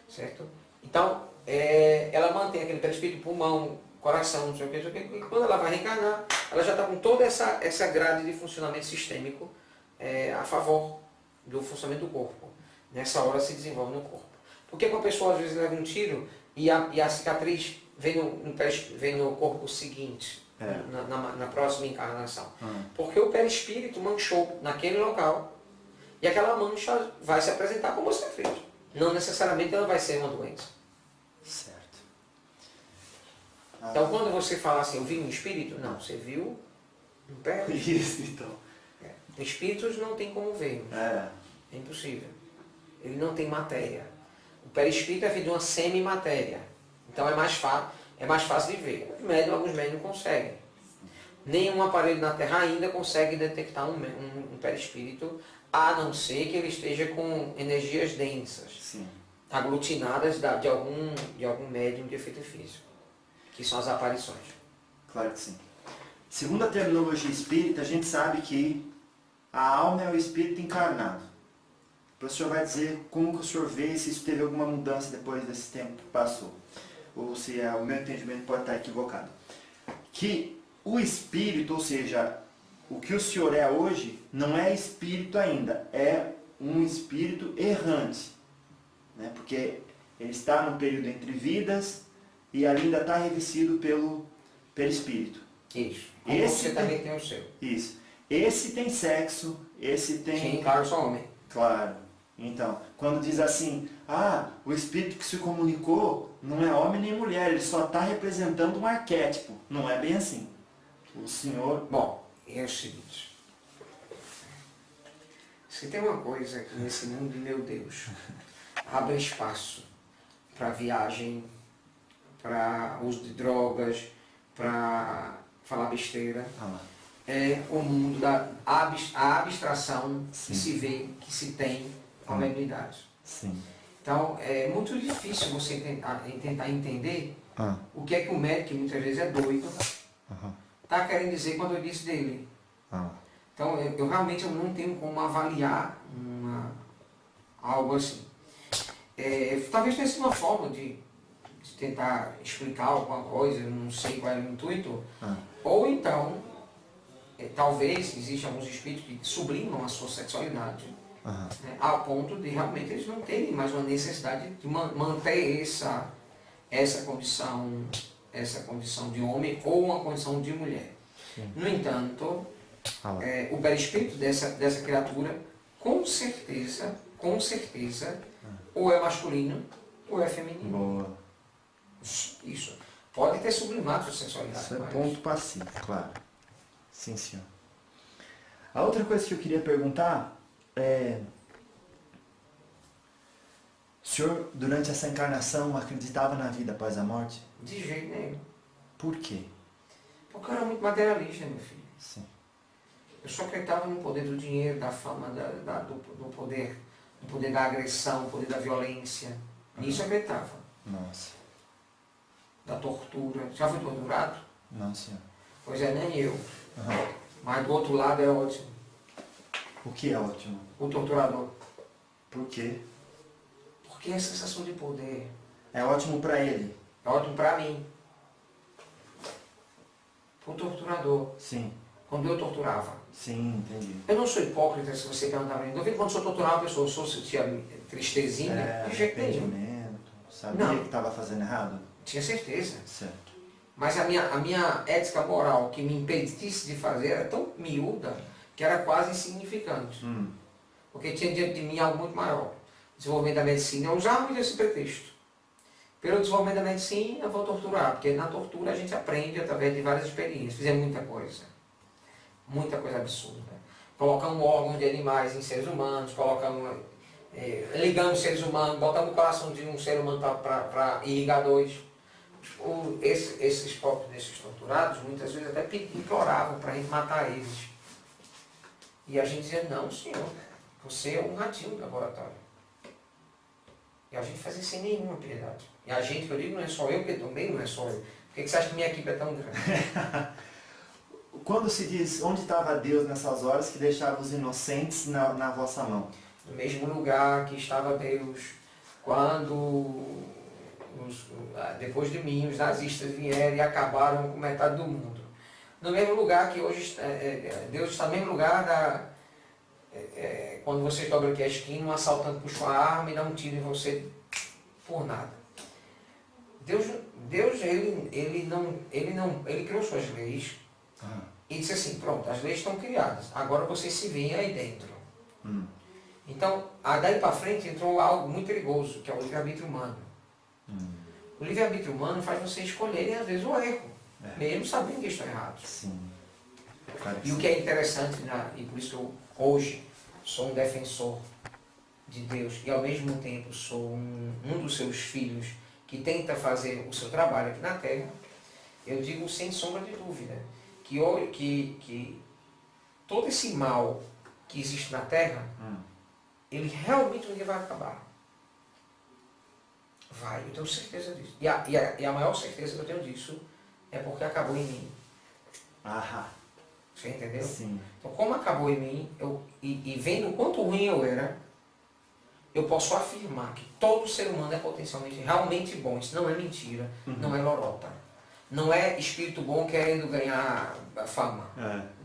Certo? Então, ela mantém aquele perispírito, pulmão, coração, não sei o que, e quando ela vai reencarnar, ela já está com toda essa grade de funcionamento sistêmico a favor do funcionamento do corpo. Nessa hora se desenvolve no corpo. Por que uma pessoa às vezes leva um tiro e a cicatriz vem no corpo seguinte, na próxima encarnação? Porque o perispírito manchou naquele local e aquela mancha vai se apresentar como você fez. Não necessariamente ela vai ser uma doença.
Certo.
Então quando você fala assim, eu vi um espírito, não, você viu um pé.
Isso, então.
Espíritos não tem como ver.
É
impossível. Ele não tem matéria. O perispírito é feito de uma semi-matéria. Então é mais fácil de ver. Alguns médiums não conseguem. Nenhum aparelho na Terra ainda consegue detectar um perispírito, a não ser que ele esteja com energias densas.
Sim.
Aglutinadas de algum médium de efeito físico, que são as aparições.
Claro que sim. Segundo a terminologia espírita, a gente sabe que a alma é o espírito encarnado. O senhor vai dizer como que o senhor vê, se isso teve alguma mudança depois desse tempo que passou. Ou se o meu entendimento pode estar equivocado. Que o espírito, ou seja, o que o senhor é hoje, não é espírito ainda, é um espírito errante. Né? Porque ele está no período entre vidas e ainda está revestido pelo perispírito.
Isso.
Esse
você também tem o seu.
Isso. Esse tem sexo, esse tem...
Sim, claro, só homem.
Claro. Então, quando diz assim, o espírito que se comunicou não é homem nem mulher, ele só está representando um arquétipo. Não é bem assim. O senhor...
Bom, é o seguinte. Se tem uma coisa que nesse mundo, meu Deus, abre espaço para viagem, para uso de drogas, para falar besteira, é o mundo da abstração que se vê, que se tem com a mediunidade.
Sim.
Então, é muito difícil você tentar entender o que é que o médico, que muitas vezes é doido, está querendo dizer quando eu disse dele. Então, eu realmente não tenho como avaliar algo assim. Talvez tenha sido uma forma de tentar explicar alguma coisa, eu não sei qual é o intuito. Ou então, talvez existam alguns espíritos que sublimam a sua sexualidade, né, ao ponto de realmente eles não terem mais uma necessidade de manter essa condição de homem ou uma condição de mulher. Sim. No entanto, o perispírito dessa criatura, com certeza, ou é masculino ou é feminino.
Boa.
Isso. Pode ter sublimado sua sexualidade.
Isso é ponto passivo, claro. Sim, senhor. A outra coisa que eu queria perguntar é... O senhor, durante essa encarnação, acreditava na vida após a morte?
De jeito nenhum.
Por quê?
Porque eu era muito materialista, meu filho.
Sim.
Eu só acreditava no poder do dinheiro, da fama, do poder da agressão, do poder da violência. Nisso eu acreditava.
Nossa.
Da tortura. Já foi torturado?
Não, senhor.
Pois é, nem eu.
Uhum.
Mas do outro lado é ótimo.
O que é ótimo?
O torturador.
Por quê?
Porque é a sensação de poder.
É ótimo pra ele.
É ótimo pra mim. O torturador.
Sim.
Quando eu torturava.
Sim, entendi.
Eu não sou hipócrita se você perguntar pra mim. Duvido quando eu torturava uma pessoa, eu sentia tristezinha. De jeito nenhum.
arrependimento. Sabia
Não.
que estava fazendo errado?
Tinha certeza.
Certo.
Mas a minha ética moral que me impedisse de fazer era tão miúda que era quase insignificante. Porque tinha diante de mim algo muito maior. Desenvolvimento da medicina. Eu usava muito esse pretexto. Pelo desenvolvimento da medicina, eu vou torturar. Porque na tortura a gente aprende através de várias experiências. Fizemos muita coisa. Muita coisa absurda. Colocamos órgãos de animais em seres humanos, ligamos seres humanos, botamos o coração de um ser humano para irrigar dois. Esses próprios desses torturados, muitas vezes até imploravam para a gente matar eles. E a gente dizia, não senhor, você é um ratinho do laboratório. E a gente fazia sem nenhuma piedade. E a gente, que eu digo, não é só eu, porque também não é só eu. Por que você acha que minha equipe é tão grande?
Quando se diz onde estava Deus nessas horas que deixava os inocentes na vossa mão?
No mesmo lugar que estava Deus, quando, depois de mim, os nazistas vieram e acabaram com metade do mundo. No mesmo lugar que hoje, Deus está no mesmo lugar quando você dobra aqui a esquina, um assaltante puxa uma arma e dá um tiro em você por nada. Deus ele criou suas leis e disse assim, pronto, as leis estão criadas, agora vocês se veem aí dentro. Então, daí para frente entrou algo muito perigoso, que é o livre-arbítrio humano. O livre-arbítrio humano faz você escolherem, às vezes, o erro, mesmo sabendo que estão errados.
Sim. Claro que
E
sim.
o que é interessante, e por isso que eu hoje sou um defensor de Deus e ao mesmo tempo sou um dos seus filhos que tenta fazer o seu trabalho aqui na Terra, eu digo sem sombra de dúvida que todo esse mal que existe na Terra, ele realmente um dia vai acabar. Vai, eu tenho certeza disso. E a maior certeza que eu tenho disso é porque acabou em mim. Você entendeu?
Sim.
Então, como acabou em mim, e vendo o quanto ruim eu era, eu posso afirmar que todo ser humano é potencialmente realmente bom. Isso não é mentira, não é lorota. Não é espírito bom querendo ganhar fama.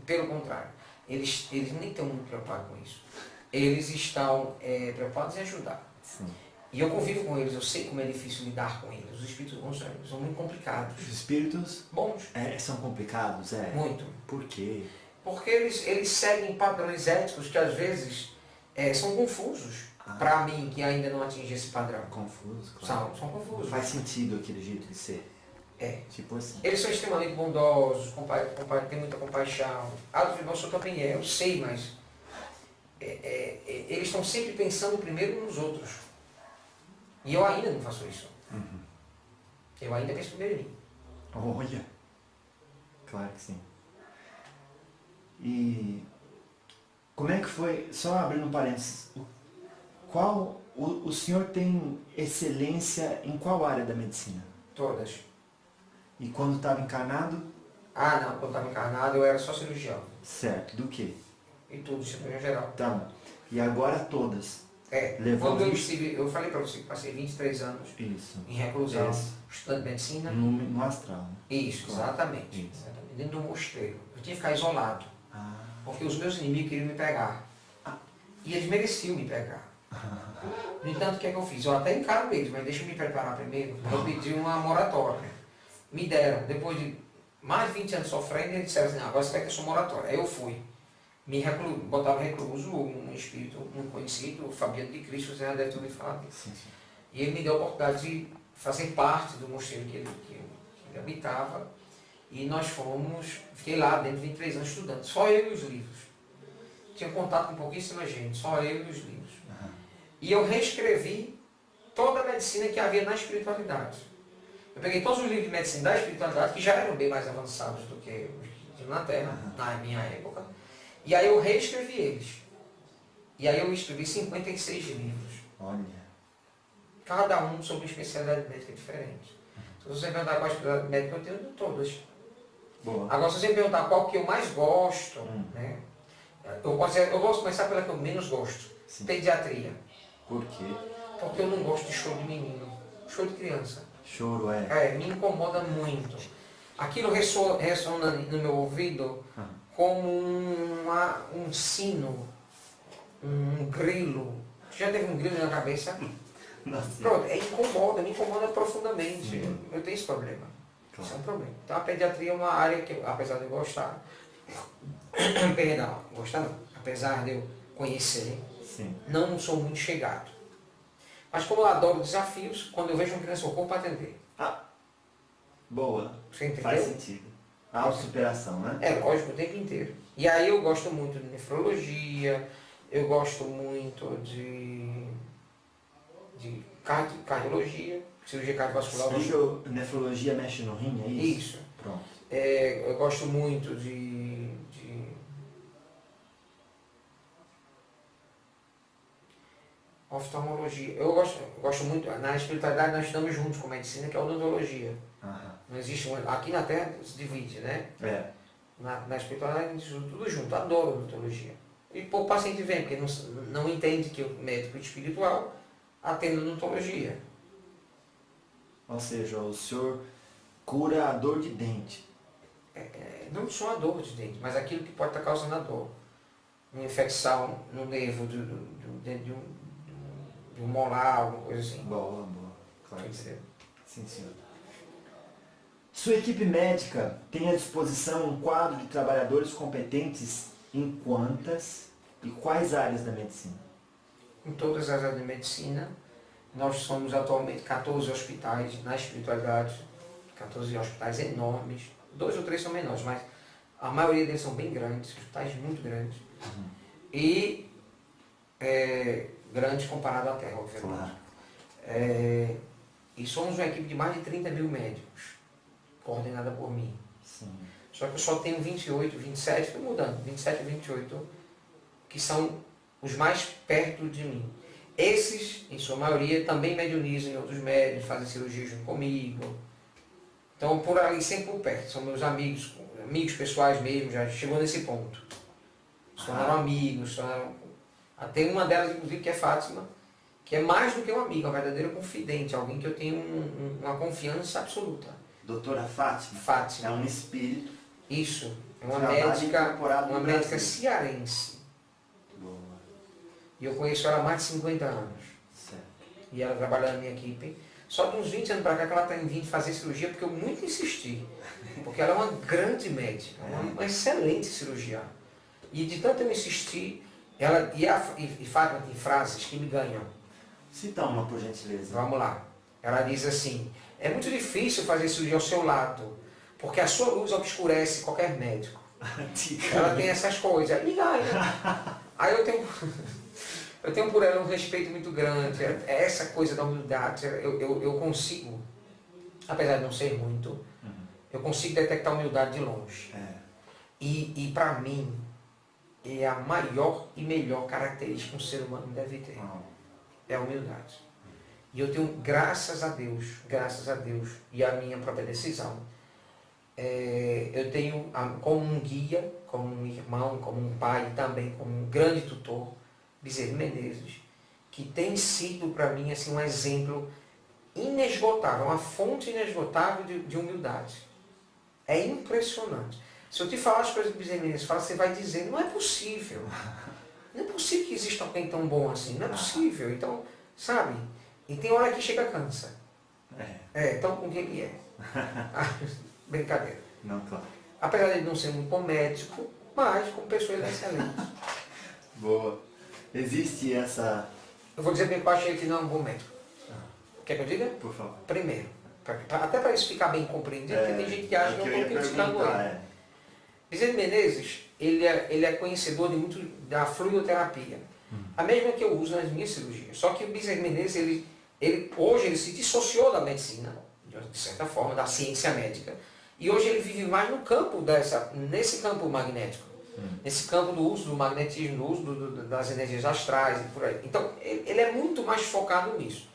Pelo contrário. Eles nem estão muito preocupados com isso. Eles estão preocupados em ajudar.
Sim.
E eu convivo com eles, eu sei como é difícil lidar com eles. Os espíritos bons são muito complicados.
Os espíritos
Bons.
são complicados,
Muito.
Por quê?
Porque eles seguem padrões éticos que às vezes são confusos. Para mim, que ainda não atingi esse padrão.
Confuso, claro.
São confusos.
Faz sentido aquele jeito de ser. Tipo assim.
Eles são extremamente bondosos, têm muita compaixão. Atos de irmãos também eu sei, mas eles estão sempre pensando primeiro nos outros. E eu ainda não faço isso. Eu ainda penso primeiro em mim.
Olha. Claro que sim. E como é que foi, só abrindo um parênteses, o senhor tem excelência em qual área da medicina?
Todas.
E quando estava encarnado?
Não, quando estava encarnado eu era só cirurgião.
Certo, do quê?
E tudo, cirurgião geral.
Então, e agora todas?
Quando eu falei para você que passei 23 anos em reclusão, estudando medicina.
No astral, né?
Isso, claro. Exatamente. Dentro do mosteiro. Eu tinha que ficar isolado. Porque os meus inimigos queriam me pegar. E eles mereciam me pegar. No entanto, o que é que eu fiz? Eu até encaro eles, mas deixa eu me preparar primeiro. Eu pedi uma moratória. Me deram, depois de mais de 20 anos sofrendo, eles disseram assim, agora você vai ter sua moratória. Aí eu fui. Botava recluso, um espírito, um conhecido, o Fabiano de Cristo, você já deve ter ouvido falar disso.
Sim.
E ele me deu a oportunidade de fazer parte do mosteiro que ele habitava. E nós fiquei lá dentro de 23 anos estudando, só eu e os livros. tinha contato com pouquíssima gente, só eu e os livros. E eu reescrevi toda a medicina que havia na espiritualidade. Eu peguei todos os livros de medicina da espiritualidade, que já eram bem mais avançados do que os que tinham na Terra, na minha época, e aí eu reescrevi eles. E aí eu escrevi 56 livros.
Olha.
Cada um sobre uma especialidade médica diferente. Se você perguntar qual a especialidade médica, eu tenho de todas.
Boa.
Agora, se você perguntar qual que eu mais gosto, né? Eu gosto de começar pela que eu menos gosto.
Sim.
Pediatria.
Por quê?
Porque eu não gosto de choro de menino. Choro de criança.
Choro é.
Me incomoda muito. Aquilo ressona no meu ouvido como um sino, um grilo. Já teve um grilo na cabeça?
Nossa.
Pronto, me incomoda profundamente. Eu tenho esse problema.
Claro.
Isso é um problema. Então a pediatria é uma área que, apesar de eu gostar, perdão, gostar não, apesar de eu conhecer,
Sim.
não sou muito chegado. Mas como eu adoro desafios, quando eu vejo uma criança, eu corro para atender.
Ah, boa.
Você entendeu?
Faz sentido. Autossuperação, né?
É lógico, o tempo inteiro. E aí eu gosto muito de nefrologia, eu gosto muito de cardiologia, cirurgia cardiovascular.
Explica, nefrologia mexe no rim, é isso?
Isso.
Pronto.
Eu gosto muito de oftalmologia. Eu gosto muito, na espiritualidade nós estamos juntos com medicina, que é a odontologia. Não existe aqui na Terra se divide, né?
É.
Na espiritualidade tudo junto, adoro odontologia. E pouco paciente vem, porque não entende que o médico espiritual atende odontologia.
Ou seja, o senhor cura a dor de dente.
Não só a dor de dente, mas aquilo que pode estar causando a dor. Uma infecção no nervo de um molar, alguma coisa assim.
Boa, boa. Claro que sim.
Entendeu?
Sim, senhor. Sua equipe médica tem à disposição um quadro de trabalhadores competentes em quantas e quais áreas da medicina?
Em todas as áreas de medicina, nós somos atualmente 14 hospitais na espiritualidade, 14 hospitais enormes, 2 ou 3 são menores, mas a maioria deles são bem grandes, hospitais muito grandes. E grandes comparado à Terra, obviamente.
Claro.
E somos uma equipe de mais de 30 mil médicos, coordenada por mim.
Sim.
Só que eu só tenho 28, 27, estou mudando, 27 e 28, que são os mais perto de mim. Esses, em sua maioria, também mediunizam em outros médios, fazem cirurgia junto comigo. Então, por ali, sempre por perto. São meus amigos pessoais mesmo, já chegou nesse ponto. Se tornaram amigos, tem uma delas, inclusive, que é Fátima, que é mais do que um amigo, uma verdadeira confidente, alguém que eu tenho uma confiança absoluta.
Doutora Fátima?
Fátima.
É um espírito.
Isso. É uma
Trabalha
médica,
incorporado no
uma médica
Brasil.
cearense.
Boa.
E eu conheço ela há mais de 50 anos.
Certo.
E ela trabalha na minha equipe. Só de uns 20 anos para cá que ela está vindo fazer cirurgia, porque eu muito insisti. Porque ela é uma grande médica, uma excelente cirurgiã. E de tanto eu insistir, ela e Fátima tem frases que me ganham.
Cita uma, por gentileza.
Vamos lá. Ela diz assim: é muito difícil fazer cirurgia ao seu lado, porque a sua luz obscurece qualquer médico. Ela tem essas coisas. Aí me ganha. Aí eu tenho por ela um respeito muito grande. Essa coisa da humildade, eu consigo, apesar de não ser muito, eu consigo detectar a humildade de longe. E para mim, é a maior e melhor característica que um ser humano deve ter. É a humildade. E eu tenho, graças a Deus, e a minha própria decisão, eu tenho como um guia, como um irmão, como um pai e também como um grande tutor, Bezerra Menezes, que tem sido para mim assim, um exemplo inesgotável, uma fonte inesgotável de humildade. É impressionante. Se eu te falar as coisas que Bezerra Menezes fala, você vai dizer, não é possível. Não é possível que exista alguém tão bom assim, não é possível. Então, sabe? E tem hora que chega cansa. Então com quem ele é? Brincadeira.
Não, claro.
Apesar de não ser muito bom médico, mas com pessoas excelentes.
Boa. Existe essa...
Eu vou dizer bem que eu achei que não é um bom médico. Quer que eu diga?
Por favor.
Primeiro, até para isso ficar bem compreendido, porque tem gente que acha que eu estou criticando ele. Bezerra de Menezes, ele é conhecedor de muito da fluidoterapia. A mesma que eu uso nas minhas cirurgias. Só que o Bezerra de Menezes, hoje ele se dissociou da medicina, de certa forma, da ciência médica. E hoje ele vive mais no campo nesse campo magnético. Nesse campo do uso do magnetismo, do uso das energias astrais e por aí. Então, ele é muito mais focado nisso.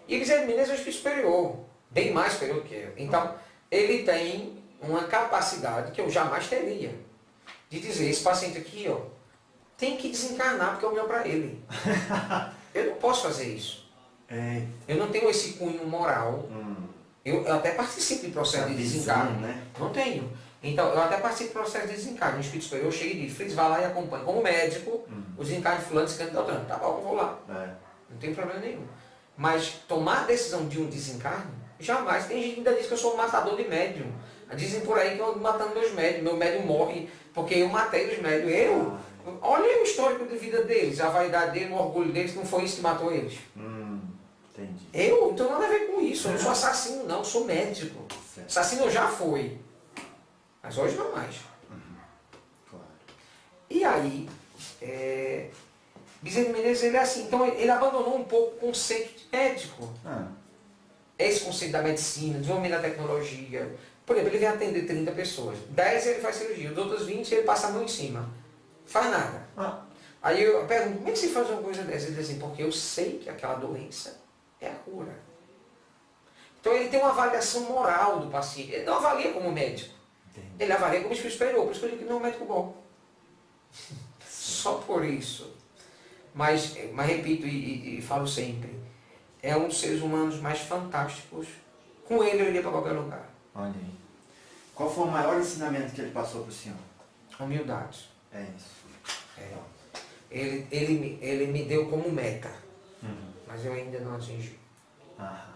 E o Bezerra de Menezes é um espírito superior, bem mais superior que eu. Então, ele tem uma capacidade que eu jamais teria, de dizer, esse paciente aqui, ó, tem que desencarnar porque é o melhor para ele. Eu não posso fazer isso. Eu não tenho esse cunho moral. Eu até participo de processo de desencarne.
Né?
Não tenho. Então, eu até participo do processo de desencarne. No espírito superior, eu cheguei e disse, Fritz, vai lá e acompanha. Como médico, o desencarne de fulano, esse candidato, tá bom, eu vou lá. Não tem problema nenhum. Mas tomar a decisão de um desencarne, jamais. Tem gente que ainda diz que eu sou um matador de médium. Dizem por aí que eu ando matando meus médiums. Meu médium morre porque eu matei os médiums. Olha o histórico de vida deles, a vaidade deles, o orgulho deles, não foi isso que matou eles.
Entendi.
Eu não tenho nada a ver com isso. Eu não sou assassino, não. Eu sou médico.
Certo.
Assassino eu já fui. Mas hoje não mais.
Claro.
E aí, Bezerra de Menezes, ele é assim. Então, ele abandonou um pouco o conceito de médico. Esse conceito da medicina, desenvolvimento da tecnologia. Por exemplo, ele vem atender 30 pessoas. 10 ele faz cirurgia. Os outros 20 ele passa a mão em cima. Faz nada. Aí eu pergunto, como é que você faz uma coisa dessa? Ele diz assim, porque eu sei que aquela doença é a cura. Então ele tem uma avaliação moral do paciente. Ele não avalia como médico.
Entendi.
Ele avalia como espírito superior. Por isso que eu digo que não é um médico bom. Só por isso. Mas repito e falo sempre, é um dos seres humanos mais fantásticos. Com ele eu iria para qualquer lugar.
Olha aí. Qual foi o maior ensinamento que ele passou para o senhor?
Humildade.
É isso.
Ele me deu como meta, mas eu ainda não atingi.
Claro.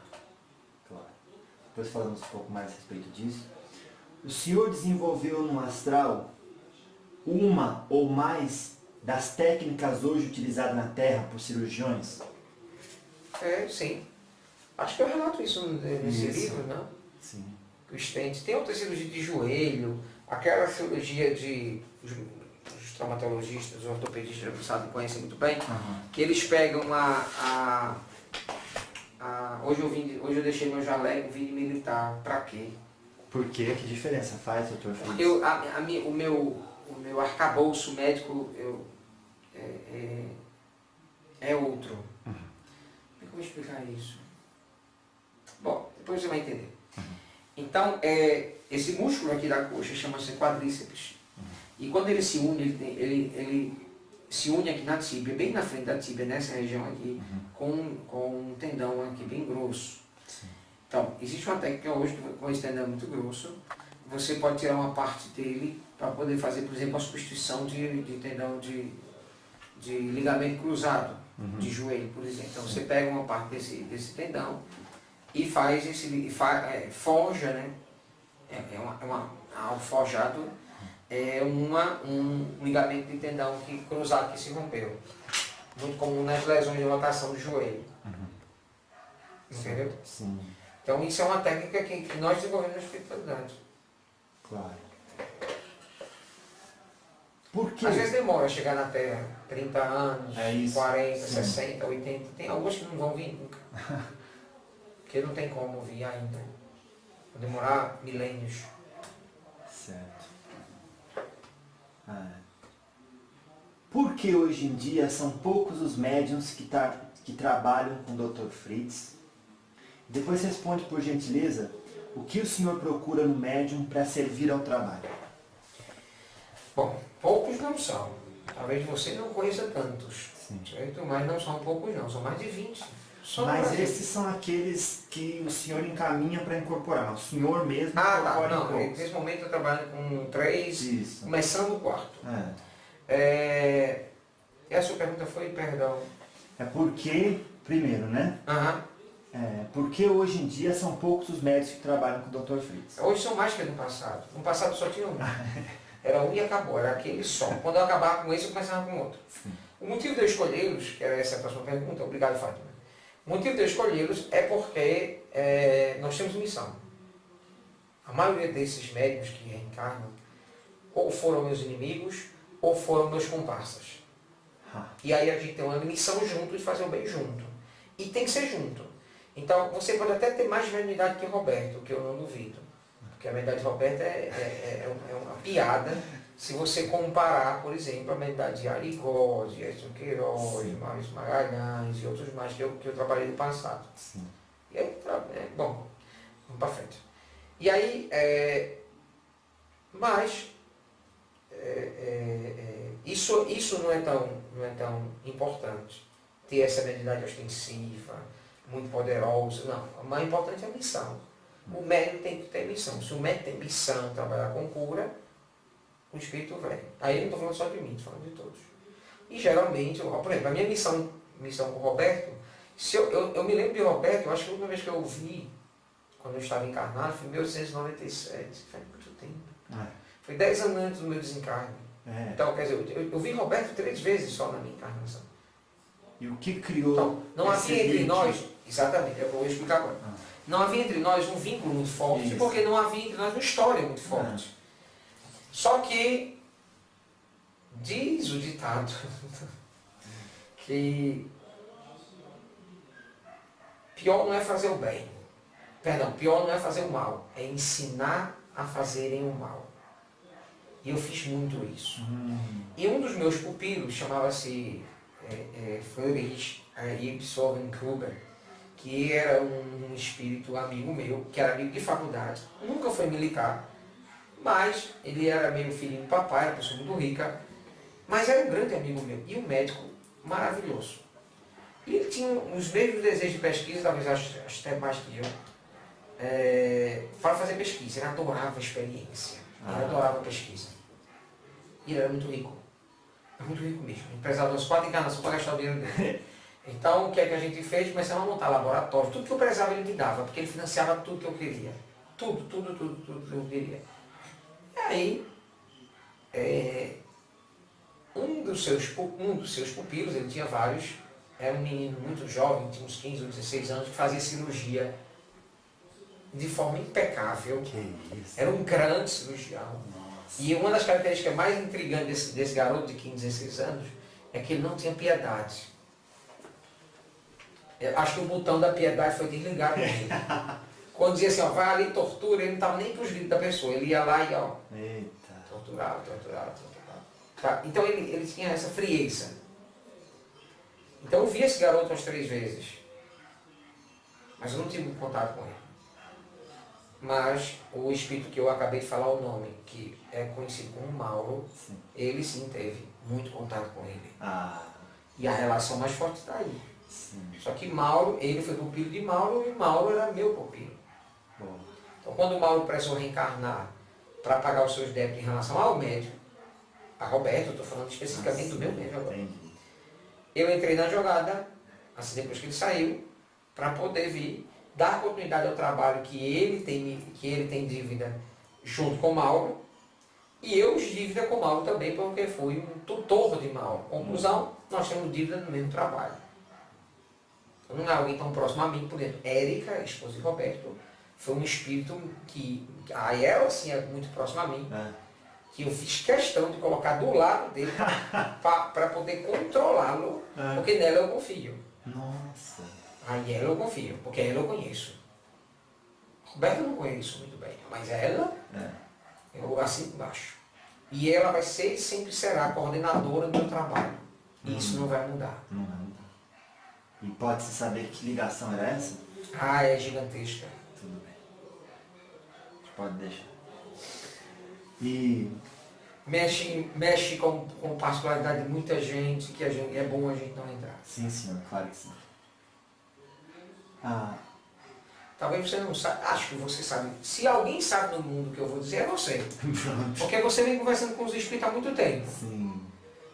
Depois falamos um pouco mais a respeito disso. O senhor desenvolveu no astral uma ou mais das técnicas hoje utilizadas na Terra por cirurgiões?
Sim. Acho que eu relato isso nesse
Isso.
livro, não?
Sim.
O estente. Tem outra cirurgia de joelho, aquela cirurgia de... Os traumatologistas, os ortopedistas, sabe, conhecem muito bem, que eles pegam hoje eu deixei meu jaleco, vim de militar. Pra quê?
Por quê? Que diferença faz, doutor Fritz?
Porque o meu arcabouço médico é outro. Como é que eu vou explicar isso? Bom, depois você vai entender. Então, esse músculo aqui da coxa chama-se quadríceps. E quando ele se une, ele se une aqui na tíbia, bem na frente da tíbia, nessa região aqui, com um tendão aqui bem grosso.
Sim.
Então, existe uma técnica hoje com esse tendão muito grosso. Você pode tirar uma parte dele para poder fazer, por exemplo, a substituição de tendão de ligamento cruzado, de joelho, por exemplo. Então, você pega uma parte desse tendão e faz forja, né? Forjado é um ligamento de tendão cruzado que se rompeu. Muito comum nas lesões de rotação do joelho. Entendeu?
Sim.
Então isso é uma técnica que nós desenvolvemos na espiritualidade.
Claro. Por quê?
Às vezes demora a chegar na Terra, 30 anos, 40,
Sim.
60, 80. Tem alguns que não vão vir nunca. Porque não tem como vir ainda. Vai demorar milênios.
Certo. Por que hoje em dia são poucos os médiums que trabalham com o Dr. Fritz? Depois responde, por gentileza, o que o senhor procura no médium para servir ao trabalho?
Bom, poucos não são. Talvez você não conheça tantos.
Sim.
Certo? Mas não são poucos não, são mais de 20. Só no
Mas
Brasil.
esses são aqueles que o senhor encaminha para incorporar. O senhor mesmo
Tá.
incorpora em
Não.
poucos.
Nesse momento eu trabalho com 3,
Isso.
começando o quarto.
É.
E a sua pergunta foi, perdão?
É porque, primeiro, né? Porque hoje em dia são poucos os médicos que trabalham com o Dr. Fritz.
Hoje são mais que no passado. No passado só tinha um. Era um e acabou, era aquele só. Quando eu acabava com esse, eu começava com outro.
Sim.
O motivo de eu escolhê-los, que era essa a próxima pergunta, obrigado, Fátima. O motivo de eu escolhê-los é porque nós temos missão. A maioria desses médiuns que reencarnam, ou foram meus inimigos, ou foram meus comparsas. E aí a gente tem uma missão junto de fazer o bem junto. E tem que ser junto. Então, você pode até ter mais mediunidade que o Roberto, que eu não duvido. Porque a mediunidade de Roberto é uma piada se você comparar, por exemplo, a mediunidade de Arigó, de Edson Queiroz, de Maurício Magalhães e outros mais que eu trabalhei no passado.
Sim.
E aí, bom, vamos para frente. E aí, isso não é tão importante. Ter essa mediunidade ostensiva, muito poderosa. Não, o mais importante é a missão. O médium tem que ter missão. Se o médium tem missão, trabalhar com cura, o espírito vem. Aí eu não estou falando só de mim, estou falando de todos. E geralmente, por exemplo, a minha missão com o Roberto, se eu me lembro de Roberto, eu acho que a última vez que eu ouvi, quando eu estava encarnado, foi em 1897. Faz muito tempo. Foi 10 anos antes do meu desencarne. Então, quer dizer, eu vi Roberto 3 vezes só na minha encarnação.
E o que criou?
Então, não havia entre nós, exatamente, eu vou explicar agora. Não havia entre nós um vínculo muito forte,
Isso.
porque não havia entre nós uma história muito forte. Só que, diz o ditado, que pior não é fazer o bem. Perdão, pior não é fazer o mal, é ensinar a fazerem o mal. E eu fiz muito isso. E um dos meus pupilos chamava-se Friedrich Ibsoven-Kruger, que era um espírito amigo meu, que era amigo de faculdade, nunca foi militar, mas ele era meio filhinho do papai, era pessoa muito rica, mas era um grande amigo meu, e um médico maravilhoso. E ele tinha os mesmos desejos de pesquisa, talvez até mais que eu, para fazer pesquisa. Ele adorava a experiência, ele adorava a pesquisa. E ele era muito rico mesmo. Ele precisava das 4 encarnações para gastar o dinheiro dele. Então, o que é que a gente fez? Começamos a montar laboratório. Tudo que eu precisava ele me dava, porque ele financiava tudo que eu queria. Tudo que eu queria. E aí, um dos seus pupilos, ele tinha vários, era um menino muito jovem, tinha uns 15 ou 16 anos, que fazia cirurgia de forma impecável.
Que isso?
Era um grande cirurgião. E uma das características mais intrigantes desse garoto de 15, 16 anos é que ele não tinha piedade. Eu acho que o botão da piedade foi desligado nele. Quando dizia assim, ó, vai ali, tortura, ele não estava nem para os gritos da pessoa. Ele ia lá e, ó, torturava. Tá? Então ele tinha essa frieza. Então eu vi esse garoto umas 3 vezes. Mas eu não tive contato com ele. Mas o espírito que eu acabei de falar o nome, que é conhecido como Mauro, ele sim teve muito contato com ele. E a relação mais forte está aí. Só que Mauro, ele foi pupilo de Mauro e Mauro era meu pupilo. Então quando o Mauro precisou reencarnar para pagar os seus débitos em relação ao médico, a Roberto, eu estou falando especificamente do meu médico agora. Eu entrei na jogada, assim depois que ele saiu, para poder vir dar continuidade ao trabalho que ele tem dívida junto com o Mauro, e eu dívida com o Mauro também, porque fui um tutor de Mauro. Conclusão, nós temos dívida no mesmo trabalho. Então, não é alguém tão próximo a mim, por exemplo. Érica, esposa de Roberto, foi um espírito que ela sim é muito próxima a mim, que eu fiz questão de colocar do lado dele para poder controlá-lo, porque nela eu confio.
Nossa.
Aí ela eu confio, porque ela eu conheço. Roberto eu não conheço muito bem, mas ela, eu assino embaixo. E ela vai ser e sempre será a coordenadora do meu trabalho. E isso não vai mudar.
Não vai mudar. E pode-se saber que ligação era essa?
É gigantesca.
Tudo bem. A gente pode deixar. E
mexe com particularidade de muita gente, que é bom a gente não entrar.
sim, senhor, claro que sim.
Talvez você não saiba, acho que você sabe. Se alguém sabe no mundo o que eu vou dizer, é você.
Pronto.
Porque você vem conversando com os espíritos há muito tempo.
Sim.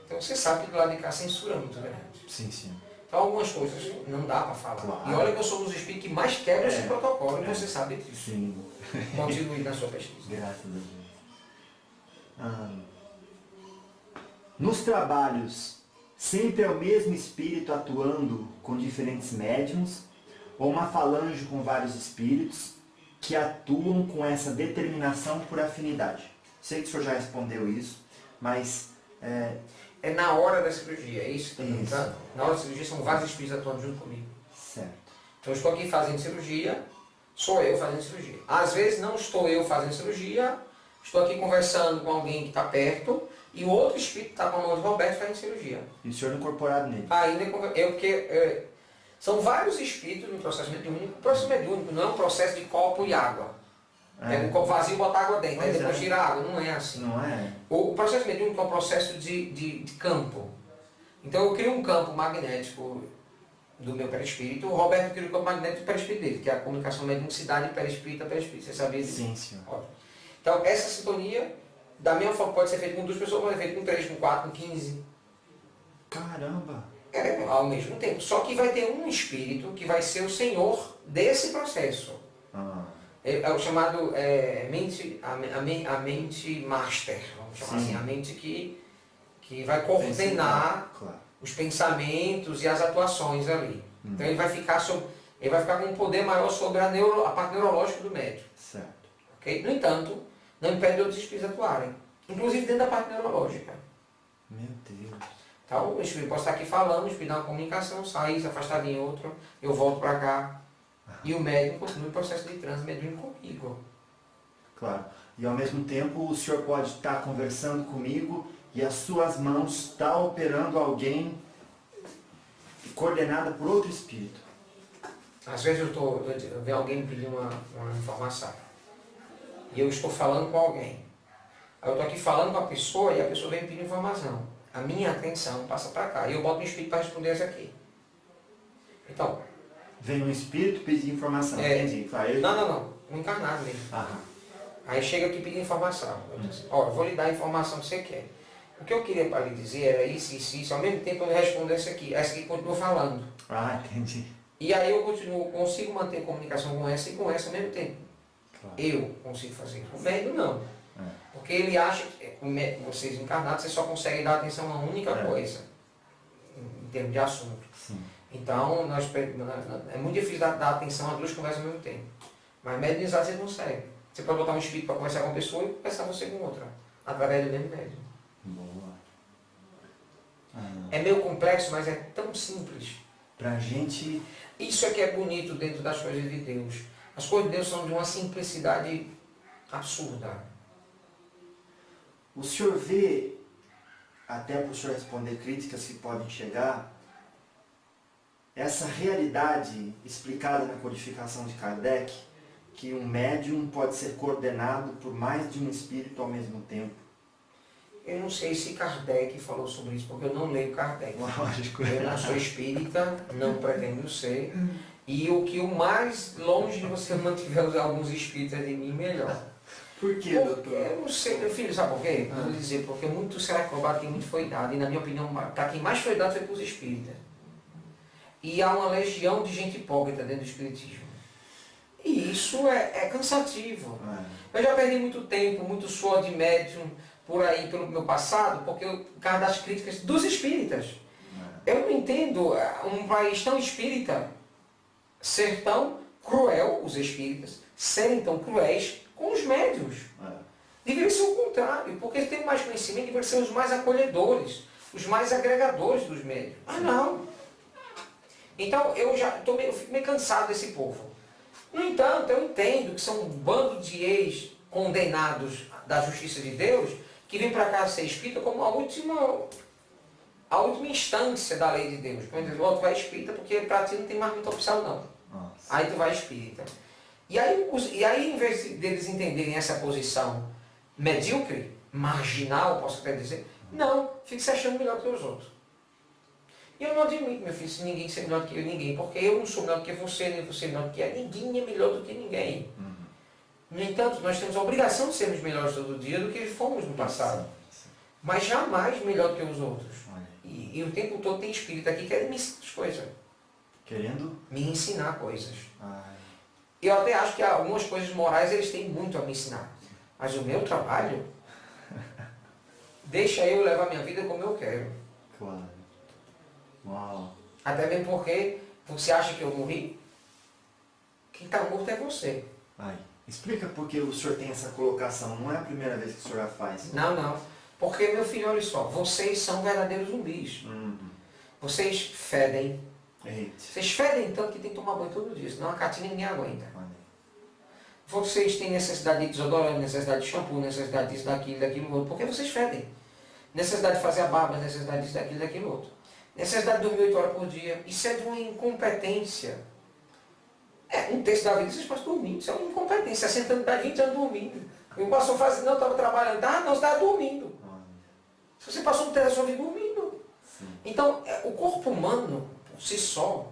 Então você sabe que do lado de cá a censura é muito grande.
Sim, senhor.
Então algumas coisas não dá para falar.
Claro.
E olha que eu sou um dos espíritos que mais quebra esse protocolo, e você sabe disso.
Sim.
Continue na sua pesquisa.
Graças a Deus. Nos trabalhos, sempre é o mesmo espírito atuando com diferentes médiums, ou uma falange com vários espíritos que atuam com essa determinação por afinidade? Sei que o senhor já respondeu isso, mas
É na hora da cirurgia, é isso que está
Isso.
perguntando? Na hora da cirurgia são vários espíritos atuando junto comigo.
certo.
Então eu estou aqui fazendo cirurgia, sou eu fazendo cirurgia. Às vezes não estou eu fazendo cirurgia, estou aqui conversando com alguém que está perto e o outro espírito está com a mão de Roberto fazendo cirurgia.
E o senhor incorporado nele.
Ainda são vários espíritos no processo mediúnico. O processo mediúnico não é um processo de copo e água. Pega um copo vazio e bota água dentro, aí
Pois
depois
é.
tira a água. Não é assim.
Não é?
O processo mediúnico é um processo de campo. Então eu crio um campo magnético do meu perispírito, o Roberto cria o campo magnético do perispírito dele, que é a comunicação mediunicidade perispírito a perispírito. Você sabia disso?
Sim, senhor.
Ótimo. Então essa sintonia, da mesma forma, pode ser feita com 2 pessoas, pode ser feita com 3, com 4, com 15.
Caramba!
Ao mesmo tempo. Só que vai ter um espírito que vai ser o senhor desse processo.
Ah,
É o chamado a mente master, vamos chamar
Sim.
assim, a mente que vai coordenar
claro.
os pensamentos e as atuações ali. Então ele vai ficar com um poder maior sobre a parte neurológica do médium.
Certo.
Ok? No entanto, não impede outros espíritos atuarem. Inclusive dentro da parte neurológica.
Meu Deus.
Então, o espírito pode estar aqui falando, o espírito dá uma comunicação, sair, se afastar em outro, eu volto para cá. E o médium continua em processo de transe mediúnico comigo.
Claro. E ao mesmo tempo o senhor pode estar conversando comigo e as suas mãos estão operando alguém coordenada por outro espírito.
Às vezes eu vejo alguém me pedir uma informação. E eu estou falando com alguém. Aí eu estou aqui falando com a pessoa e a pessoa vem me pedir informação. A minha atenção passa para cá. E eu boto meu espírito para responder essa aqui. Então,
Vem um espírito pedir informação. Entendi. Claro, ele...
não. Um encarnado mesmo.
Aham.
Aí chega aqui pedir informação. Eu disse, ó, eu vou lhe dar a informação que você quer. O que eu queria para lhe dizer era isso. Ao mesmo tempo eu respondo essa aqui. Essa aqui continua falando.
Ah, entendi.
E aí eu consigo manter comunicação com essa e com essa ao mesmo tempo.
Claro.
Eu consigo fazer. O médium não. Porque ele acha que vocês encarnados, vocês só conseguem dar atenção a uma única coisa. Em termos de assunto.
Sim.
Então, é muito difícil dar atenção a 2 conversas ao mesmo tempo. Mas mediunizar você consegue. Você pode botar um espírito para conversar com uma pessoa e conversar você com outra. Através do mesmo médium.
Boa.
É meio complexo, mas é tão simples.
Pra gente...
Isso é que é bonito dentro das coisas de Deus. As coisas de Deus são de uma simplicidade absurda.
O senhor vê, até para o senhor responder críticas que podem chegar, essa realidade explicada na codificação de Kardec, que um médium pode ser coordenado por mais de um espírito ao mesmo tempo.
Eu não sei se Kardec falou sobre isso, porque eu não leio Kardec.
Lógico.
Eu não sou espírita, não pretendo ser. E o mais longe de você mantiver alguns espíritas de mim, melhor.
Por quê,
Porque,
doutor?
eu não sei, meu filho, sabe por quê? Eu vou dizer, porque muito será cobrado, quem muito foi dado. E na minha opinião, para quem mais foi dado foi para os espíritas. E há uma legião de gente hipócrita dentro do espiritismo. E isso é cansativo. Eu já perdi muito tempo, muito suor de médium por aí, pelo meu passado, porque por causa das críticas dos espíritas. Eu não entendo um país tão espírita ser tão cruel, os espíritas, serem tão cruéis com os médios. Deveria ser o contrário, porque eles têm mais conhecimento, deveriam ser os mais acolhedores, os mais agregadores dos médios. Ah, não. Então eu fico meio cansado desse povo. No entanto, eu entendo que são um bando de ex-condenados da justiça de Deus que vem para cá ser espírita como a última instância da lei de Deus. Quando diz, tu vai espírita porque para ti não tem mais muita opção não.
Nossa.
Aí tu vai espírita. E aí, em vez deles entenderem essa posição medíocre, marginal, posso até dizer, não, fica se achando melhor que os outros. E eu não admito, meu filho, se ninguém ser melhor do que eu, ninguém, porque eu não sou melhor do que você, nem você melhor do que ninguém é melhor do que ninguém. No entanto, nós temos a obrigação de sermos melhores todo dia do que fomos no passado. Mas jamais melhor do que os outros. E o tempo todo tem espírito aqui querendo me ensinar as coisas.
Querendo?
Me ensinar coisas.
Ai.
Eu até acho que algumas coisas morais eles têm muito a me ensinar. Mas o meu trabalho, deixa eu levar minha vida como eu quero.
Claro. Uau.
Até mesmo porque você acha que eu morri? Quem está morto é você.
Ai. Explica por que o senhor tem essa colocação. Não é a primeira vez que o senhor a faz.
Não, não. Porque, meu filho, olha só, vocês são verdadeiros zumbis. Vocês fedem.
Eita.
Vocês fedem tanto que tem que tomar banho todo dia, senão a catina ninguém aguenta. Vocês têm necessidade de desodorante, necessidade de shampoo, necessidade disso, daquilo, outro, porque vocês fedem. Necessidade de fazer a barba, necessidade disso, daquilo, outro. Necessidade de dormir 8 horas por dia. Isso é de uma incompetência. Um terço da vida vocês passam dormindo. Isso é uma incompetência. 60 anos, 20 anos dormindo. O pastor faz assim, não, estava trabalhando. Não, você estava dormindo. Se você passou um terço da sua vida dormindo.
Sim.
Então, o corpo humano, por si só,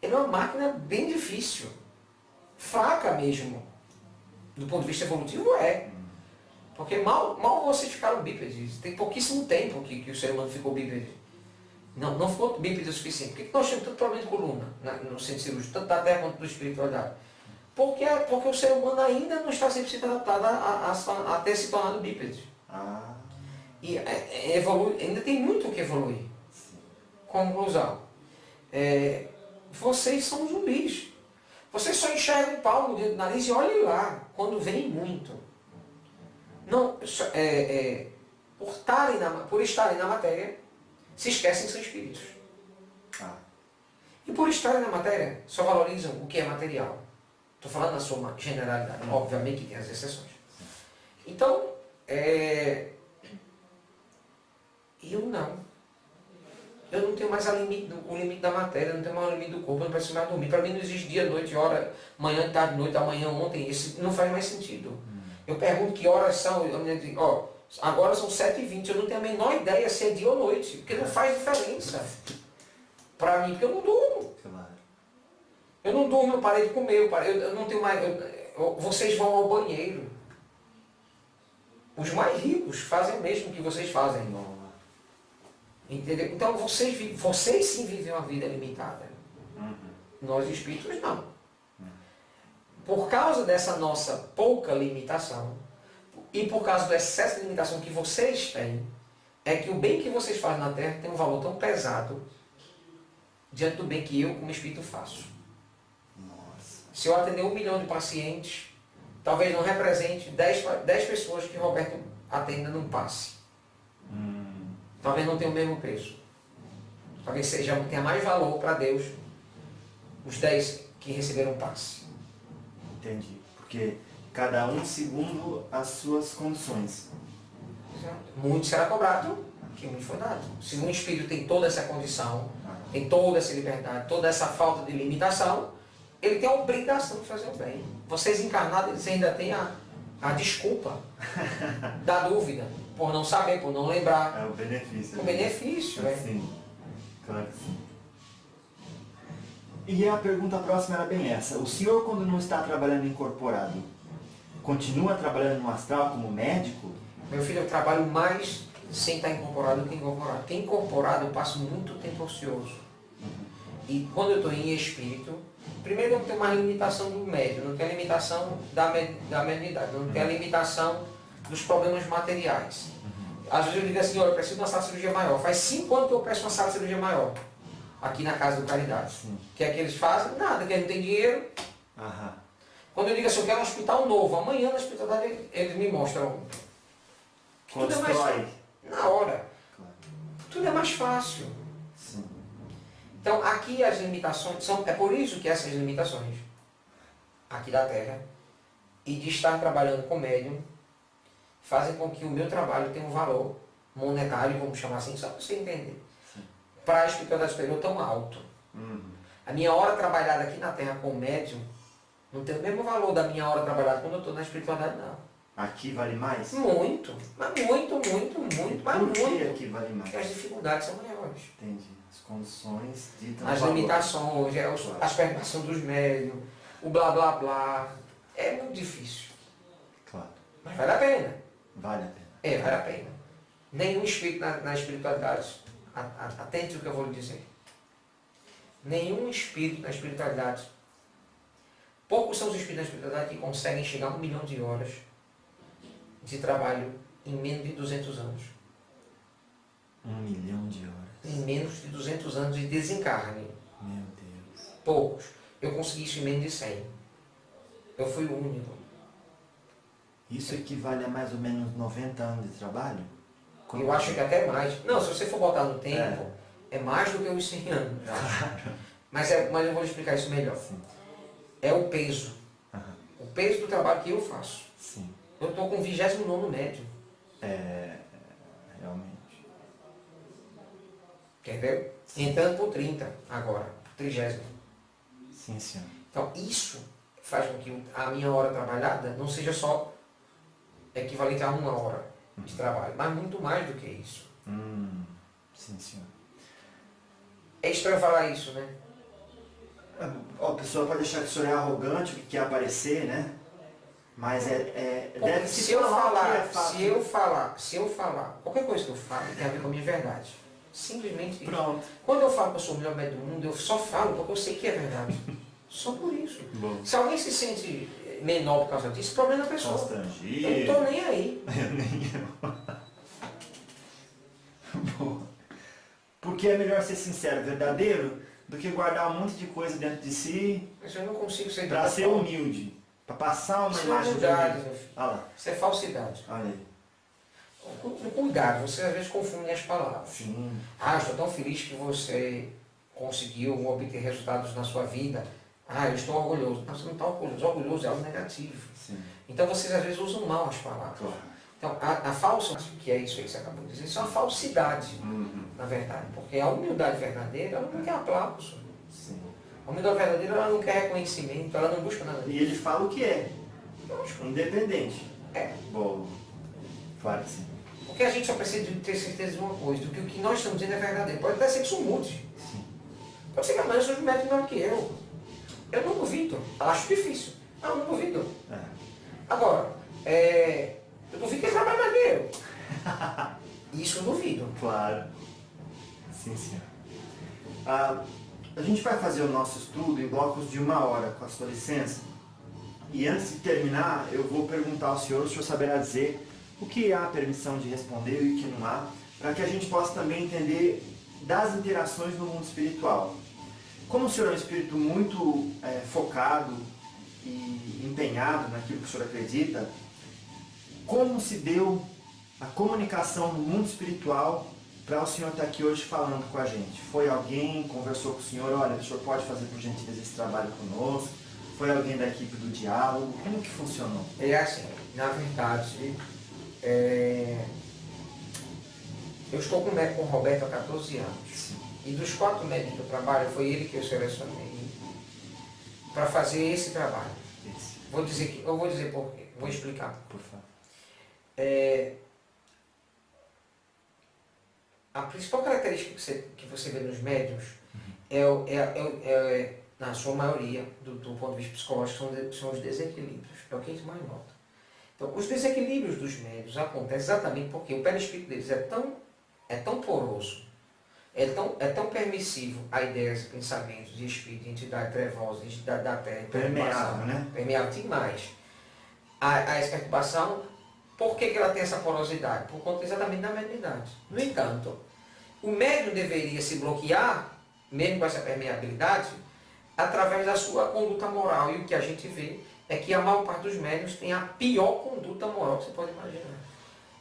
ele é uma máquina bem difícil. Fraca mesmo. Do ponto de vista evolutivo, é. Porque mal vocês ficaram bípedes. Tem pouquíssimo tempo que o ser humano ficou bípede. Não ficou bípede o suficiente. Por que nós temos tanto problema de coluna no centro cirúrgico, tanto da terra quanto da espiritualidade? Porque o ser humano ainda não está 100% adaptado a ter se tornado bípede. E ainda tem muito o que evoluir. Conclusão. Vocês são zumbis. Vocês só enxergam o pau no dedo do nariz e olhem lá, quando vem muito. Não, por estarem na matéria, se esquecem que são espíritos. E por estarem na matéria, só valorizam o que é material. Estou falando na sua generalidade, obviamente que tem as exceções. Então, eu não. Eu não tenho mais o limite da matéria, eu não tenho mais o limite do corpo, eu não preciso mais dormir. Para mim não existe dia, noite, hora, manhã, tarde, noite, amanhã, ontem, isso não faz mais sentido. Eu pergunto que horas são, eu digo, agora são 7h20, eu não tenho a menor ideia se é dia ou noite, porque não faz diferença. Para mim, porque eu não durmo. Eu não durmo, eu parei de comer, eu não tenho mais. Vocês vão ao banheiro. Os mais ricos fazem o mesmo que vocês fazem, irmão. Entendeu? Então vocês sim vivem uma vida limitada. Nós espíritos não. Por causa dessa nossa pouca limitação, e por causa do excesso de limitação que vocês têm, é que o bem que vocês fazem na Terra tem um valor tão pesado diante do bem que eu, como espírito, faço. Se eu atender 1 milhão de pacientes, talvez não represente 10 pessoas que Roberto atenda num passe. Talvez não tenha o mesmo peso. Talvez tenha mais valor para Deus os 10 que receberam um passe.
Entendi. Porque cada um segundo as suas condições.
Exato. Muito será cobrado, que muito foi dado. Se um espírito tem toda essa condição, tem toda essa liberdade, toda essa falta de limitação, ele tem a obrigação de fazer o bem. Vocês encarnados, eles ainda têm a desculpa da dúvida, por não saber, por não lembrar.
É o benefício.
O benefício,
Sim, claro que sim. E a pergunta próxima era bem essa. O senhor, quando não está trabalhando incorporado, continua trabalhando no astral como médico?
Meu filho, eu trabalho mais sem estar incorporado do que incorporado. Porque incorporado eu passo muito tempo ocioso. E quando eu estou em espírito, primeiro eu não tenho mais limitação do médium, não tenho a limitação da mediunidade, não tenho a limitação dos problemas materiais. Às vezes eu digo assim, olha, eu preciso de uma sala de cirurgia maior. Faz 5 anos que eu peço uma sala de cirurgia maior, aqui na Casa do Caridade. O que é que eles fazem? Nada, que eles não têm dinheiro. Quando eu digo assim, eu quero um hospital novo, amanhã na hospitalidade eles me mostram. Tudo é mais fácil. Na hora. Tudo é mais fácil. Então aqui as limitações é por isso que essas limitações aqui da Terra e de estar trabalhando com médium fazem com que o meu trabalho tenha um valor monetário, vamos chamar assim, só para você entender, para a espiritualidade superior tão alto. A minha hora trabalhada aqui na Terra com médium não tem o mesmo valor da minha hora trabalhada quando eu estou na espiritualidade, não.
Aqui vale mais?
Muito, mas muito, mas
Por que
muito.
aqui vale mais?
Porque as dificuldades são maiores.
Entendi. As condições ditam
As
valor.
limitações, as perturbações dos médios, o blá blá blá. É muito difícil.
Claro.
Mas vale a pena.
Vale a pena.
Vale a pena. Nenhum espírito na espiritualidade, atente o que eu vou lhe dizer. Nenhum espírito na espiritualidade, poucos são os espíritos na espiritualidade que conseguem chegar a 1 milhão de horas de trabalho em menos de 200 anos.
1 milhão de horas.
Em menos de 200 anos de desencarne.
Meu Deus.
Poucos. Eu consegui isso em menos de 100. Eu fui o único.
Isso equivale a mais ou menos 90 anos de trabalho?
Eu acho que até mais. Não, se você for botar no tempo, é mais do que os 100 anos. Eu acho. Mas eu vou explicar isso melhor.
Sim.
É o peso. O peso do trabalho que eu faço.
Sim.
Eu estou com o 29º médio.
Realmente.
Entendeu? Entrando por 30 agora. 30º.
Sim, senhor.
Então isso faz com que a minha hora trabalhada não seja só equivalente a 1 hora de trabalho, mas muito mais do que isso.
Sim, senhor.
É estranho falar isso, né?
A pessoa pode achar que o senhor é arrogante, que quer aparecer, né? Mas deve
se eu
falar,
falar, qualquer coisa que eu falo tem a ver com a minha verdade. Simplesmente isso.
Pronto.
Quando eu falo que eu sou o melhor médico do mundo, eu só falo porque eu sei que é verdade. Só por isso.
Bom.
Se alguém se sente menor por causa disso, problema da pessoa.
Constrangido.
Eu não estou nem aí.
Nem eu. Boa. Porque é melhor ser sincero, verdadeiro, do que guardar um monte de coisa dentro de si
Mas eu não consigo ser
para ser humilde. Para passar uma
isso
imagem
não é verdade,
humilde.
meu filho.
Olha lá.
Isso é falsidade.
Olha aí.
Cuidado, você às vezes confunde as palavras.
Sim.
Ah, estou tão feliz que você conseguiu obter resultados na sua vida. Ah, eu estou orgulhoso. Não, você não está orgulhoso. Orgulhoso é algo negativo.
Sim.
Então vocês às vezes usam mal as palavras.
Claro.
Então a falsa, que é isso aí que você acabou de dizer, isso é uma falsidade, na verdade. Porque a humildade verdadeira, ela não quer aplauso.
Sim.
A humildade verdadeira, ela não quer reconhecimento, ela não busca nada disso.
E ele fala o que é.
Lógico.
Independente.
É.
Bom. Claro que sim.
Porque a gente só precisa de ter certeza de uma coisa, do que o que nós estamos dizendo é verdadeiro. Pode até ser que isso mude.
Sim.
Pode ser que amanhã seja um médico melhor que eu. Eu não duvido. Acho difícil. Não, eu não duvido. Agora, eu duvido que ele trabalhe mais que eu. Isso eu duvido.
Claro. Sim, senhor. A gente vai fazer o nosso estudo em blocos de 1 hora, com a sua licença. E antes de terminar, eu vou perguntar ao senhor, o senhor saberá dizer o que há permissão de responder e o que não há, para que a gente possa também entender das interações no mundo espiritual. Como o senhor é um espírito muito focado e empenhado naquilo que o senhor acredita, como se deu a comunicação no mundo espiritual para o senhor estar aqui hoje falando com a gente? Foi alguém, conversou com o senhor, olha, o senhor pode fazer por gentileza esse trabalho conosco? Foi alguém da equipe do diálogo? Como que funcionou?
É assim, na verdade, eu estou com o Roberto há 14 anos.
Sim.
E dos 4 médicos que eu trabalho, foi ele que eu selecionei para fazer esse trabalho.
Esse.
Eu vou dizer por quê, vou explicar.
Por favor.
A principal característica que você vê nos médiums na sua maioria, do ponto de vista psicológico, são os desequilíbrios. É o que a gente mais nota. Então, os desequilíbrios dos médiums acontecem exatamente porque o perispírito deles é tão poroso, é tão permissivo a ideias e pensamentos de espírito, de entidade trevosa, de entidade da terra,
Permeável, né?
permeável demais. A essa perturbação, por que ela tem essa porosidade? Por conta exatamente da mediunidade. No entanto, o médium deveria se bloquear, mesmo com essa permeabilidade, através da sua conduta moral. E o que a gente vê é que a maior parte dos médiuns tem a pior conduta moral que você pode imaginar.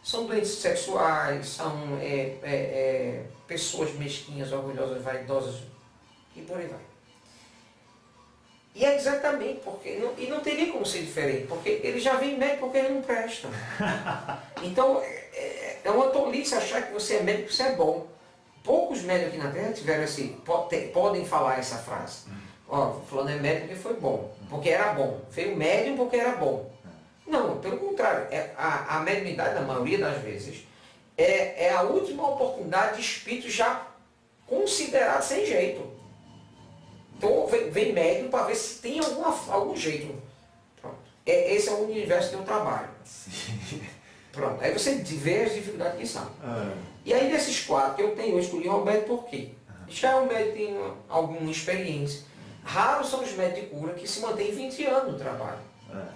São doentes sexuais, são pessoas mesquinhas, orgulhosas, vaidosas, e por aí vai. E é exatamente porque, e não teria como ser diferente, porque ele já vem médico porque ele não presta. Então, é uma tolice achar que você é médico porque você é bom. Poucos médicos aqui na Terra tiveram podem falar essa frase. Ó, fulano é médico porque foi bom, porque era bom. Veio médium porque era bom. Não, pelo contrário, a mediunidade, na maioria das vezes, é a última oportunidade de espírito já considerado sem jeito. Então vem médium para ver se tem algum jeito. Pronto. Esse é o universo que eu trabalho.
Sim.
Pronto. Aí você vê as dificuldades que são. E aí desses 4 que eu tenho, eu escolhi Roberto por quê? Já é um médico que tem alguma experiência. Raros são os médicos de cura que se mantêm 20 anos no trabalho.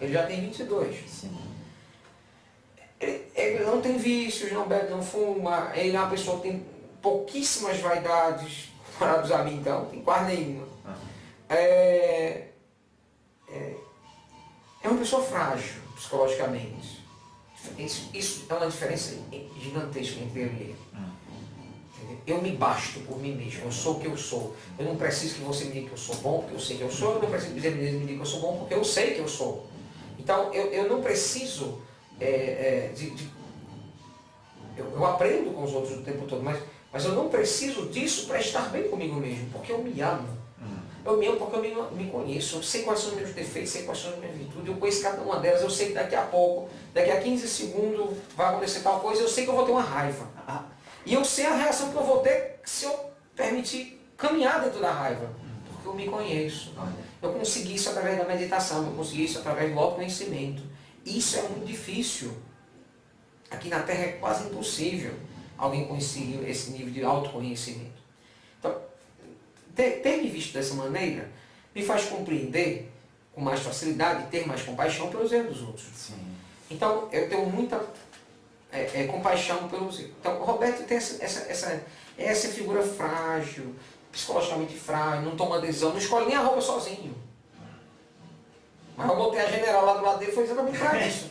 Ele já tem 22.
Sim.
Ele não tem vícios, não bebe, não fuma. Ele é uma pessoa que tem pouquíssimas vaidades, comparados a mim então, tem quase nenhuma. É uma pessoa frágil, psicologicamente. Isso é uma diferença gigantesca entre eu e ele. Eu me basto por mim mesmo, eu sou o que eu sou. Eu não preciso que você me diga que eu sou bom, porque eu sei que eu sou. Eu não preciso que você me diga que eu sou bom, porque eu sei que eu sou. Então, eu não preciso eu aprendo com os outros o tempo todo, mas eu não preciso disso para estar bem comigo mesmo, porque eu me amo. Eu me amo porque eu me conheço, eu sei quais são os meus defeitos, sei quais são as minhas virtudes, eu conheço cada uma delas, eu sei que daqui a pouco, daqui a 15 segundos vai acontecer tal coisa, eu sei que eu vou ter uma raiva. E eu sei a reação que eu vou ter se eu permitir caminhar dentro da raiva, porque eu me conheço. Eu consegui isso através da meditação, eu consegui isso através do autoconhecimento. Isso é muito difícil. Aqui na Terra é quase impossível alguém conseguir esse nível de autoconhecimento. Então, ter me visto dessa maneira me faz compreender com mais facilidade, ter mais compaixão pelos erros dos outros.
Sim.
Então, eu tenho muita compaixão pelos erros. Então, o Roberto tem essa figura frágil, psicologicamente frágil, não toma decisão, não escolhe nem a roupa sozinho. Mas eu botei a general lá do lado dele, foi exatamente para isso.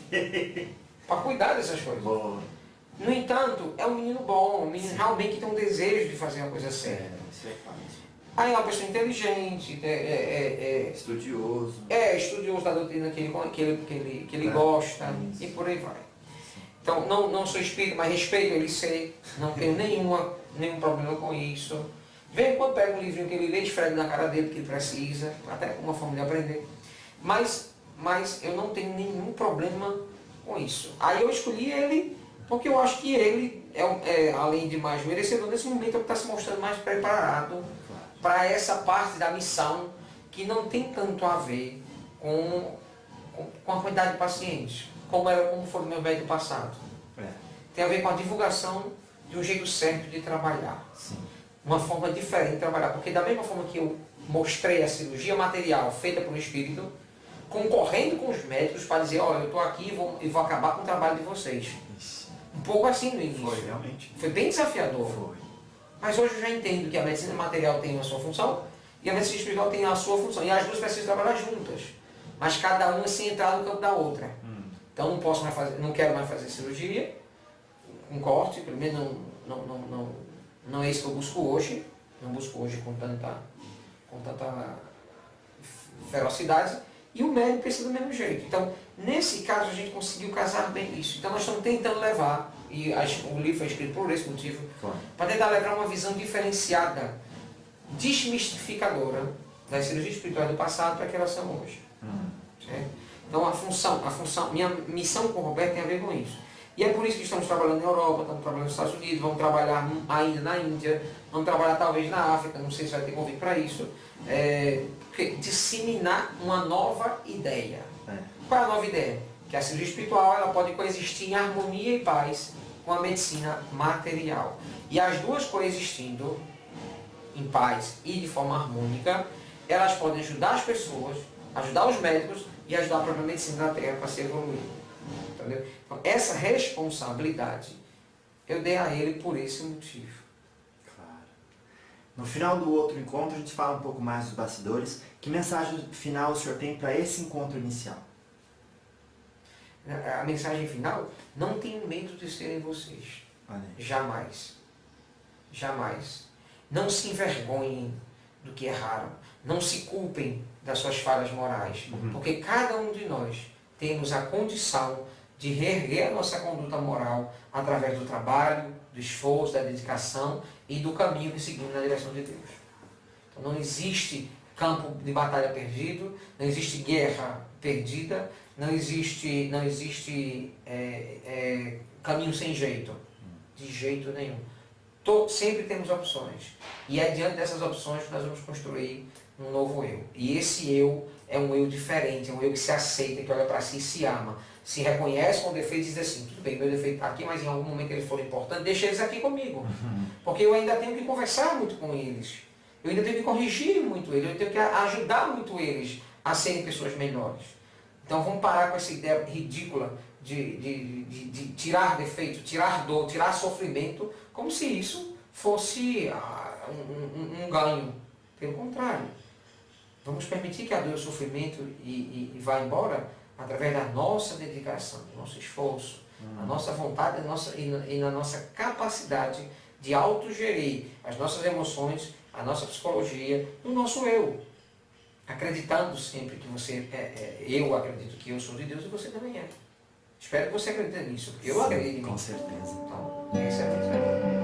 Para cuidar dessas coisas.
Boa.
No entanto, é um menino bom, um menino realmente que tem um desejo de fazer uma coisa certa.
Isso é fato.
Aí é uma pessoa inteligente,
Estudioso.
Estudioso da doutrina que ele gosta, e por aí vai. Então, não sou espírita, mas respeito ele ser, não tenho nenhum problema com isso. De vez em quando pego um livrinho que ele lê, esfrego na cara dele que ele precisa, até uma forma de aprender. Mas eu não tenho nenhum problema com isso. Aí eu escolhi ele porque eu acho que ele, além de mais merecedor, nesse momento ele está se mostrando mais preparado para essa parte da missão que não tem tanto a ver com a quantidade de pacientes, como foi no meu velho passado. Tem a ver com a divulgação de um jeito certo de trabalhar.
Sim.
Uma forma diferente de trabalhar. Porque da mesma forma que eu mostrei a cirurgia material feita por um espírito, concorrendo com os médicos para dizer, olha, eu estou aqui e vou acabar com o trabalho de vocês. Um pouco assim no início.
Foi, realmente.
Foi bem desafiador.
Foi.
Mas hoje eu já entendo que a medicina material tem a sua função e a medicina espiritual tem a sua função. E as duas precisam trabalhar juntas. Mas cada uma sem entrar no campo da outra. Então não quero mais fazer cirurgia, um corte, pelo menos não é isso que eu busco hoje. Não busco hoje com tanta ferocidade. E o médico pensa do mesmo jeito. Então, nesse caso, a gente conseguiu casar bem isso. Então, nós estamos tentando levar, e o livro foi escrito por esse motivo, para tentar levar uma visão diferenciada, desmistificadora das cirurgias espirituais do passado para que elas são hoje. Certo? Então, minha missão com o Roberto tem a ver com isso. E é por isso que estamos trabalhando na Europa, estamos trabalhando nos Estados Unidos, vamos trabalhar ainda na Índia, vamos trabalhar talvez na África, não sei se vai ter convite para isso. Disseminar uma nova ideia. Qual é a nova ideia? Que a cirurgia espiritual ela pode coexistir em harmonia e paz com a medicina material. E as duas coexistindo em paz e de forma harmônica, elas podem ajudar as pessoas, ajudar os médicos e ajudar a própria medicina da Terra para ser evoluída. Entendeu? Então, essa responsabilidade eu dei a ele por esse motivo.
Claro. No final do outro encontro, a gente fala um pouco mais dos bastidores. Que mensagem final o senhor tem para esse encontro inicial?
A mensagem final, não tenham medo de serem vocês. Jamais. Jamais. Não se envergonhem do que erraram. Não se culpem das suas falhas morais. Porque cada um de nós temos a condição de reerguer a nossa conduta moral através do trabalho, do esforço, da dedicação e do caminho que seguimos na direção de Deus. Então, não existe campo de batalha perdido, não existe guerra perdida, não existe caminho sem jeito, de jeito nenhum. Sempre temos opções, e é diante dessas opções que nós vamos construir um novo eu. E esse eu é um eu diferente, é um eu que se aceita, que olha para si e se ama, se reconhece com defeitos e diz assim, tudo bem, meu defeito está aqui, mas em algum momento eles foram importantes, deixa eles aqui comigo, porque eu ainda tenho que conversar muito com eles. Eu ainda tenho que corrigir muito eles, eu tenho que ajudar muito eles a serem pessoas melhores. Então vamos parar com essa ideia ridícula de tirar defeito, tirar dor, tirar sofrimento, como se isso fosse um ganho. Pelo contrário. Vamos permitir que a dor e o sofrimento vá embora através da nossa dedicação, do nosso esforço, A nossa vontade e na nossa capacidade de autogerir as nossas emoções, a nossa psicologia, o nosso eu. Acreditando sempre que você eu acredito que eu sou de Deus e você também é. Espero que você acredite nisso, porque eu acredito em mim.
Com certeza.
Então, essa é a minha